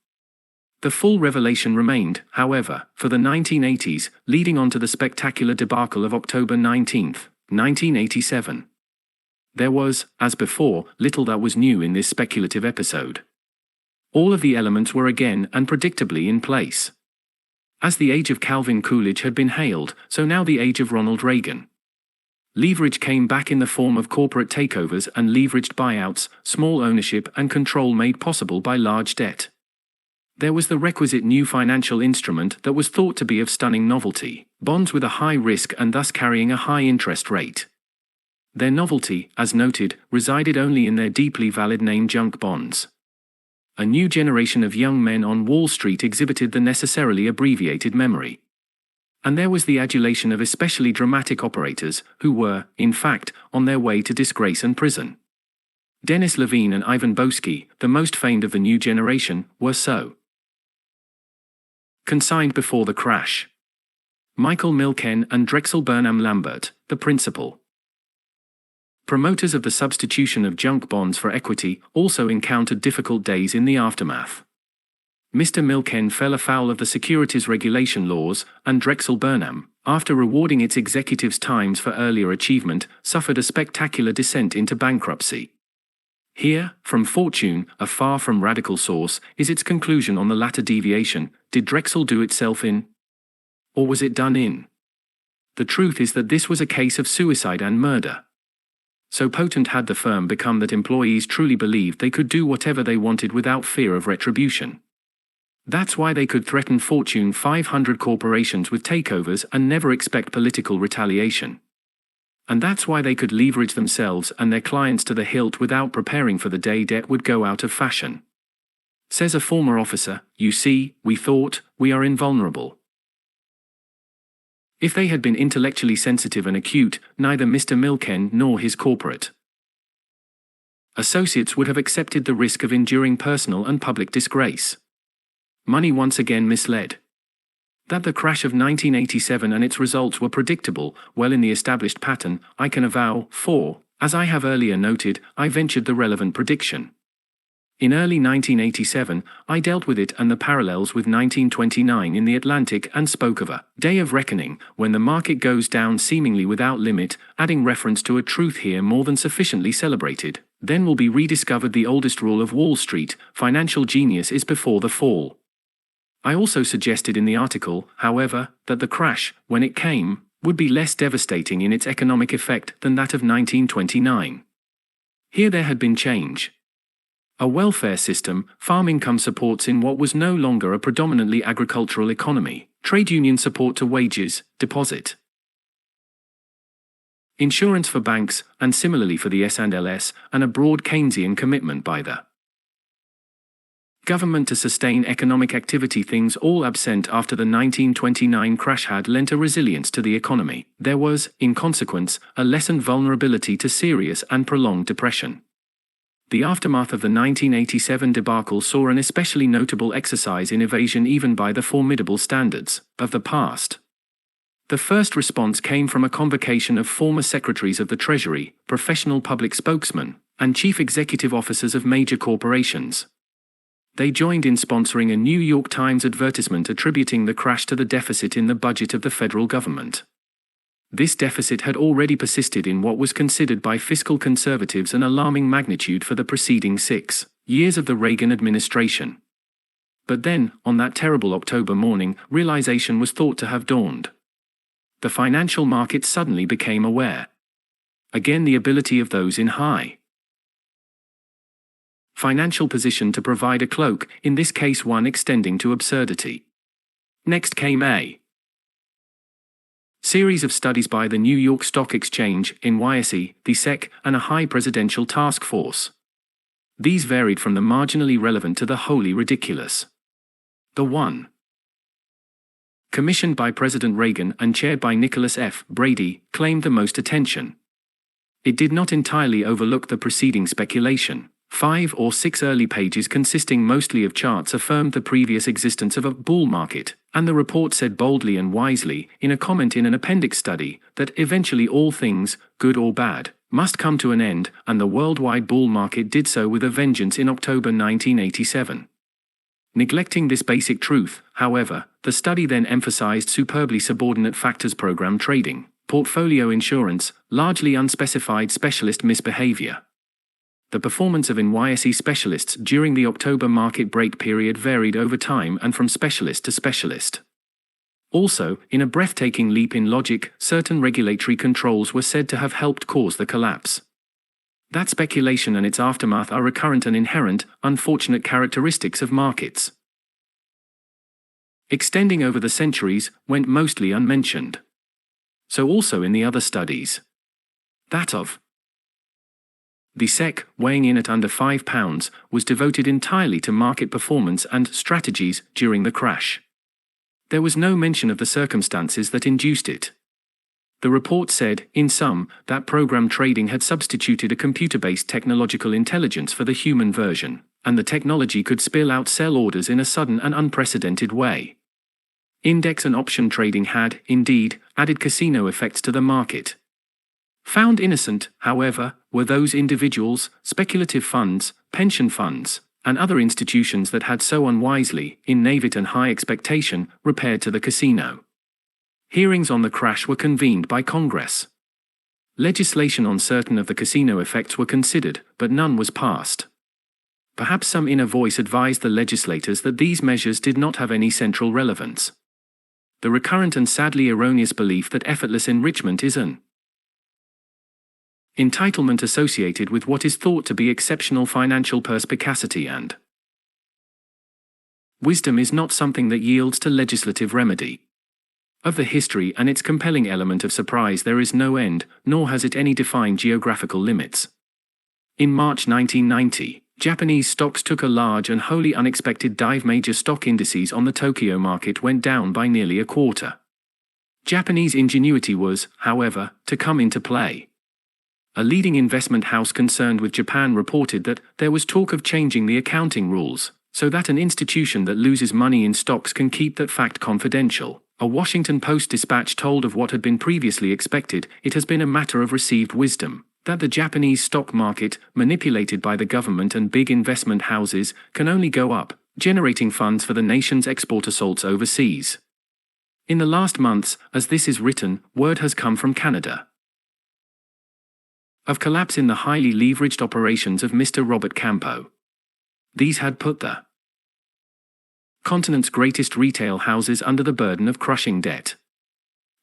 The full revelation remained, however, for the 1980s, leading on to the spectacular debacle of October 19, 1987. There was, as before, little that was new in this speculative episode. All of the elements were again and predictably in place. As the age of Calvin Coolidge had been hailed, so now the age of Ronald Reagan. Leverage came back in the form of corporate takeovers and leveraged buyouts, small ownership and control made possible by large debt. There was the requisite new financial instrument that was thought to be of stunning novelty, bonds with a high risk and thus carrying a high interest rate. Their novelty, as noted, resided only in their deeply valid name junk bonds. A new generation of young men on Wall Street exhibited the necessarily abbreviated memory. And there was the adulation of especially dramatic operators, who were, in fact, on their way to disgrace and prison. Dennis Levine and Ivan Boesky, the most famed of the new generation, were so. Consigned before the crash. Michael Milken and Drexel Burnham Lambert, the principal promoters of the substitution of junk bonds for equity, also encountered difficult days in the aftermath. Mr. Milken fell afoul of the securities regulation laws, and Drexel Burnham, after rewarding its executives' times for earlier achievement, suffered a spectacular descent into bankruptcy. Here, from Fortune, a far from radical source, is its conclusion on the latter deviation: did Drexel do itself in? Or was it done in? The truth is that this was a case of suicide and murder. So potent had the firm become that employees truly believed they could do whatever they wanted without fear of retribution. That's why they could threaten Fortune 500 corporations with takeovers and never expect political retaliation. And that's why they could leverage themselves and their clients to the hilt without preparing for the day debt would go out of fashion. Says a former officer, "You see, we thought, we are invulnerable." If they had been intellectually sensitive and acute, neither Mr. Milken nor his corporate associates would have accepted the risk of enduring personal and public disgrace. Money once again misled. That the crash of 1987 and its results were predictable, well in the established pattern, I can avow, for, as I have earlier noted, I ventured the relevant prediction. In early 1987, I dealt with it and the parallels with 1929 in the Atlantic and spoke of a day of reckoning, when the market goes down seemingly without limit, adding reference to a truth here more than sufficiently celebrated. Then will be rediscovered the oldest rule of Wall Street: financial genius is before the fall. I also suggested in the article, however, that the crash, when it came, would be less devastating in its economic effect than that of 1929. Here there had been change. A welfare system, farm income supports in what was no longer a predominantly agricultural economy, trade union support to wages, deposit insurance for banks, and similarly for the S&LS, and a broad Keynesian commitment by the government to sustain economic activity, things all absent after the 1929 crash had lent a resilience to the economy. There was, in consequence, a lessened vulnerability to serious and prolonged depression. The aftermath of the 1987 debacle saw an especially notable exercise in evasion even by the formidable standards of the past. The first response came from a convocation of former secretaries of the Treasury, professional public spokesmen, and chief executive officers of major corporations. They joined in sponsoring a New York Times advertisement attributing the crash to the deficit in the budget of the federal government. This deficit had already persisted in what was considered by fiscal conservatives an alarming magnitude for the preceding 6 years of the Reagan administration. But then, on that terrible October morning, realization was thought to have dawned. The financial markets suddenly became aware. Again, the ability of those in high financial position to provide a cloak, in this case one extending to absurdity. Next came a series of studies by the New York Stock Exchange, NYSE, the SEC, and a high presidential task force. These varied from the marginally relevant to the wholly ridiculous. The one, commissioned by President Reagan and chaired by Nicholas F. Brady, claimed the most attention. It did not entirely overlook the preceding speculation. 5 or 6 early pages consisting mostly of charts affirmed the previous existence of a bull market, And the report said boldly and wisely, in a comment in an appendix study, that eventually all things, good or bad, must come to an end, and the worldwide bull market did so with a vengeance in October 1987. Neglecting this basic truth, however, the study then emphasized superbly subordinate factors: program trading, portfolio insurance, largely unspecified specialist misbehavior. The performance of NYSE specialists during the October market break period varied over time and from specialist to specialist. Also, in a breathtaking leap in logic, certain regulatory controls were said to have helped cause the collapse. That speculation and its aftermath are recurrent and inherent, unfortunate characteristics of markets. Extending over the centuries, went mostly unmentioned. So also in the other studies. That of the SEC, weighing in at under £5, was devoted entirely to market performance and strategies during the crash. There was no mention of the circumstances that induced it. The report said, in sum, that program trading had substituted a computer-based technological intelligence for the human version, and the technology could spill out sell orders in a sudden and unprecedented way. Index and option trading had, indeed, added casino effects to the market. Found innocent, however, were those individuals, speculative funds, pension funds, and other institutions that had so unwisely, in naivete and high expectation, repaired to the casino. Hearings on the crash were convened by Congress. Legislation on certain of the casino effects were considered, but none was passed. Perhaps some inner voice advised the legislators that these measures did not have any central relevance. The recurrent and sadly erroneous belief that effortless enrichment is an entitlement associated with what is thought to be exceptional financial perspicacity and wisdom is not something that yields to legislative remedy. Of the history and its compelling element of surprise there is no end, nor has it any defined geographical limits. In March 1990, Japanese stocks took a large and wholly unexpected dive. Major stock indices on the Tokyo market went down by nearly a quarter. Japanese ingenuity was, however, to come into play. A leading investment house concerned with Japan reported that there was talk of changing the accounting rules, so that an institution that loses money in stocks can keep that fact confidential. A Washington Post dispatch told of what had been previously expected. It has been a matter of received wisdom that the Japanese stock market, manipulated by the government and big investment houses, can only go up, generating funds for the nation's export assaults overseas. In the last months, as this is written, word has come from Canada of collapse in the highly leveraged operations of Mr. Robert Campo. These had put the continent's greatest retail houses under the burden of crushing debt.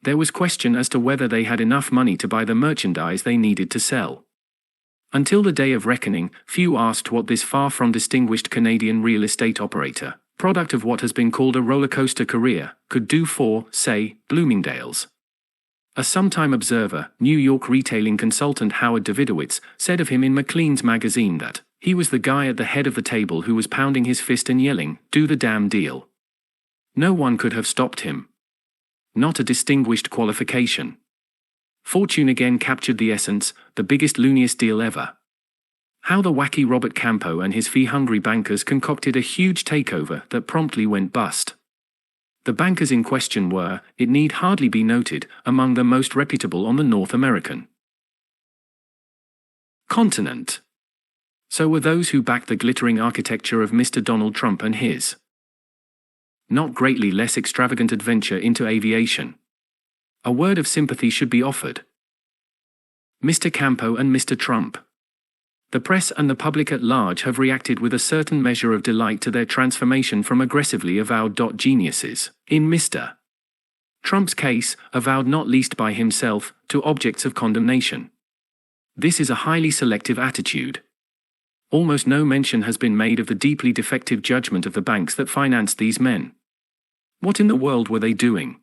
There was question as to whether they had enough money to buy the merchandise they needed to sell. Until the day of reckoning, few asked what this far from distinguished Canadian real estate operator, product of what has been called a rollercoaster career, could do for, say, Bloomingdale's. A sometime observer, New York retailing consultant Howard Davidowitz, said of him in Maclean's magazine that he was the guy at the head of the table who was pounding his fist and yelling, "Do the damn deal." No one could have stopped him. Not a distinguished qualification. Fortune again captured the essence, the biggest looniest deal ever. How the wacky Robert Campo and his fee-hungry bankers concocted a huge takeover that promptly went bust. The bankers in question were, it need hardly be noted, among the most reputable on the North American continent. So were those who backed the glittering architecture of Mr. Donald Trump and his not greatly less extravagant adventure into aviation. A word of sympathy should be offered. Mr. Campo and Mr. Trump. The press and the public at large have reacted with a certain measure of delight to their transformation from aggressively avowed geniuses, in Mr. Trump's case, avowed not least by himself, to objects of condemnation. This is a highly selective attitude. Almost no mention has been made of the deeply defective judgment of the banks that financed these men. What in the world were they doing?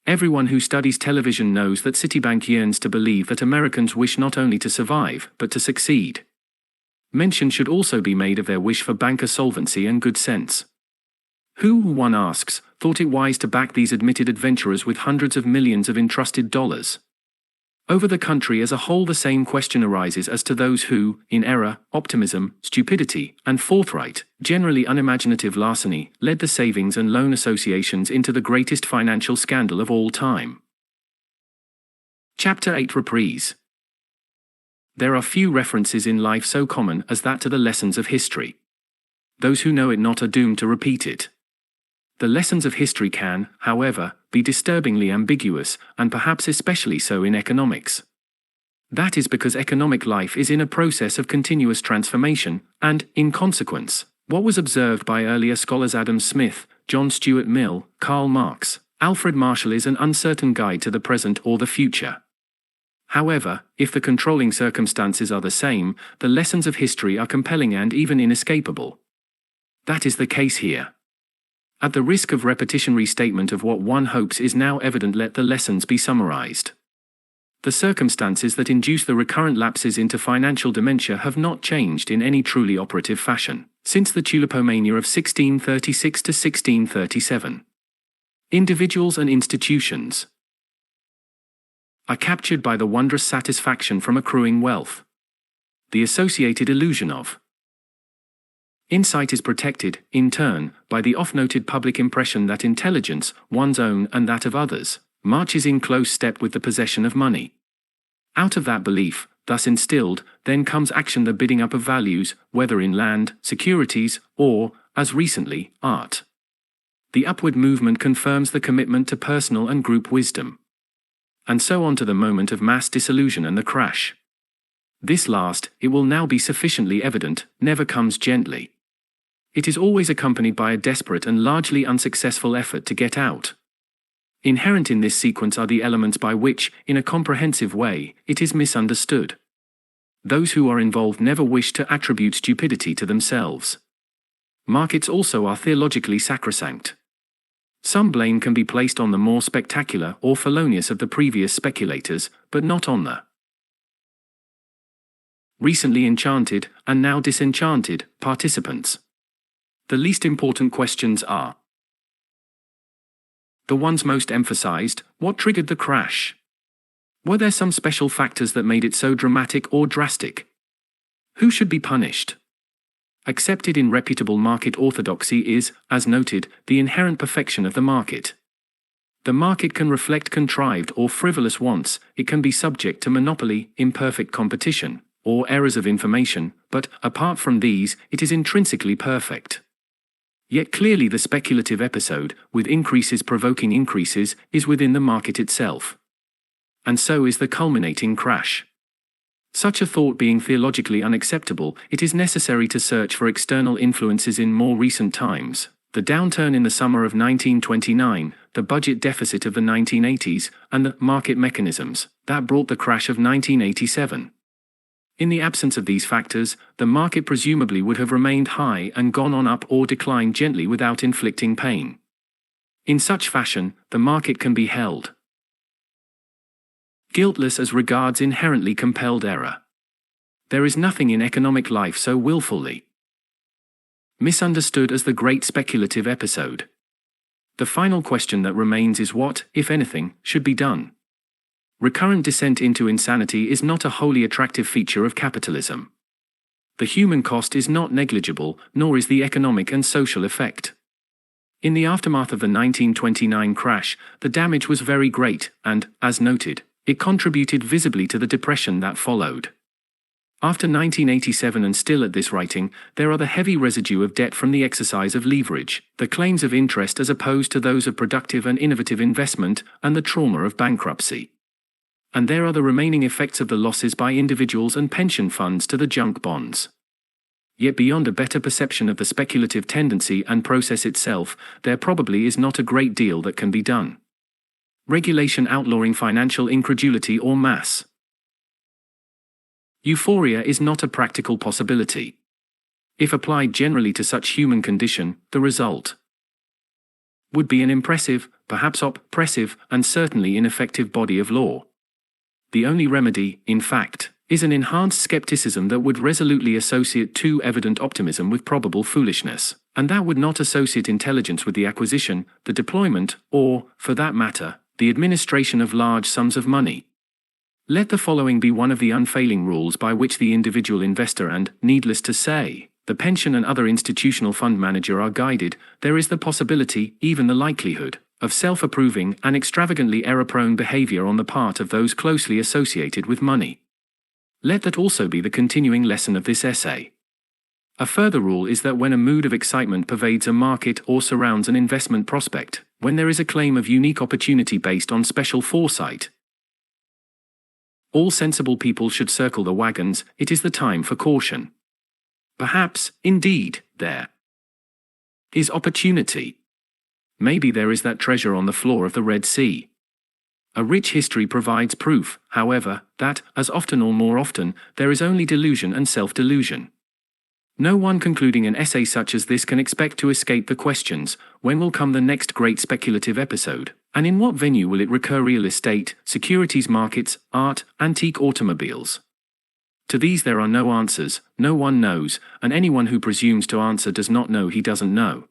Everyone who studies television knows that Citibank yearns to believe that Americans wish not only to survive, but to succeed. Mention should also be made of their wish for banker solvency and good sense. Who, one asks, thought it wise to back these admitted adventurers with hundreds of millions of entrusted dollars? Over the country as a whole, the same question arises as to those who, in error, optimism, stupidity, and forthright, generally unimaginative larceny, led the savings and loan associations into the greatest financial scandal of all time. Chapter 8 Reprise. There are few references in life so common as that to the lessons of history. Those who know it not are doomed to repeat it. The lessons of history can, however, be disturbingly ambiguous, and perhaps especially so in economics. That is because economic life is in a process of continuous transformation, and, in consequence, what was observed by earlier scholars Adam Smith, John Stuart Mill, Karl Marx, Alfred Marshall is an uncertain guide to the present or the future. However, if the controlling circumstances are the same, the lessons of history are compelling and even inescapable. That is the case here. At the risk of repetition, restatement of what one hopes is now evident, let the lessons be summarized. The circumstances that induce the recurrent lapses into financial dementia have not changed in any truly operative fashion since the tulipomania of 1636 to 1637. Individuals and institutions are captured by the wondrous satisfaction from accruing wealth. The associated illusion of insight is protected, in turn, by the oft-noted public impression that intelligence, one's own and that of others, marches in close step with the possession of money. Out of that belief, thus instilled, then comes action, the bidding up of values, whether in land, securities, or, as recently, art. The upward movement confirms the commitment to personal and group wisdom. And so on to the moment of mass disillusion and the crash. This last, it will now be sufficiently evident, never comes gently. It is always accompanied by a desperate and largely unsuccessful effort to get out. Inherent in this sequence are the elements by which, in a comprehensive way, it is misunderstood. Those who are involved never wish to attribute stupidity to themselves. Markets also are theologically sacrosanct. Some blame can be placed on the more spectacular or felonious of the previous speculators, but not on the recently enchanted, and now disenchanted, participants. The least important questions are the ones most emphasized: what triggered the crash? Were there some special factors that made it so dramatic or drastic? Who should be punished? Accepted in reputable market orthodoxy is, as noted, the inherent perfection of the market. The market can reflect contrived or frivolous wants, it can be subject to monopoly, imperfect competition, or errors of information, but, apart from these, it is intrinsically perfect. Yet clearly the speculative episode, with increases provoking increases, is within the market itself. And so is the culminating crash. Such a thought being theologically unacceptable, it is necessary to search for external influences in more recent times. The downturn in the summer of 1929, the budget deficit of the 1980s, and the market mechanisms that brought the crash of 1987. In the absence of these factors, the market presumably would have remained high and gone on up or declined gently without inflicting pain. In such fashion, the market can be held guiltless as regards inherently compelled error. There is nothing in economic life so willfully misunderstood as the great speculative episode. The final question that remains is what, if anything, should be done. Recurrent descent into insanity is not a wholly attractive feature of capitalism. The human cost is not negligible, nor is the economic and social effect. In the aftermath of the 1929 crash, the damage was very great, and, as noted, it contributed visibly to the depression that followed. After 1987 and still at this writing, there are the heavy residue of debt from the exercise of leverage, the claims of interest as opposed to those of productive and innovative investment, and the trauma of bankruptcy. And there are the remaining effects of the losses by individuals and pension funds to the junk bonds. Yet beyond a better perception of the speculative tendency and process itself, there probably is not a great deal that can be done. Regulation outlawing financial incredulity or mass euphoria is not a practical possibility. If applied generally to such human condition, the result would be an impressive, perhaps oppressive, and certainly ineffective body of law. The only remedy, in fact, is an enhanced skepticism that would resolutely associate too evident optimism with probable foolishness, and that would not associate intelligence with the acquisition, the deployment, or, for that matter, the administration of large sums of money. Let the following be one of the unfailing rules by which the individual investor and, needless to say, the pension and other institutional fund manager are guided. There is the possibility, even the likelihood, of self-approving and extravagantly error-prone behavior on the part of those closely associated with money. Let that also be the continuing lesson of this essay. A further rule is that when a mood of excitement pervades a market or surrounds an investment prospect, when there is a claim of unique opportunity based on special foresight, all sensible people should circle the wagons. It is the time for caution. Perhaps, indeed, there is opportunity. Maybe there is that treasure on the floor of the Red Sea. A rich history provides proof, however, that, as often or more often, there is only delusion and self-delusion. No one concluding an essay such as this can expect to escape the questions: when will come the next great speculative episode, and in what venue will it recur? Real estate, securities markets, art, antique automobiles. To these there are no answers. No one knows, and anyone who presumes to answer does not know he doesn't know.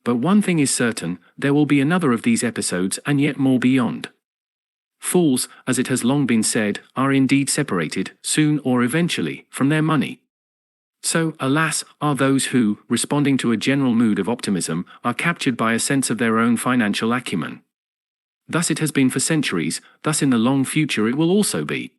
But one thing is certain: there will be another of these episodes, and yet more beyond. Fools, as it has long been said, are indeed separated, soon or eventually, from their money. So, alas, are those who, responding to a general mood of optimism, are captured by a sense of their own financial acumen. Thus it has been for centuries, thus in the long future it will also be.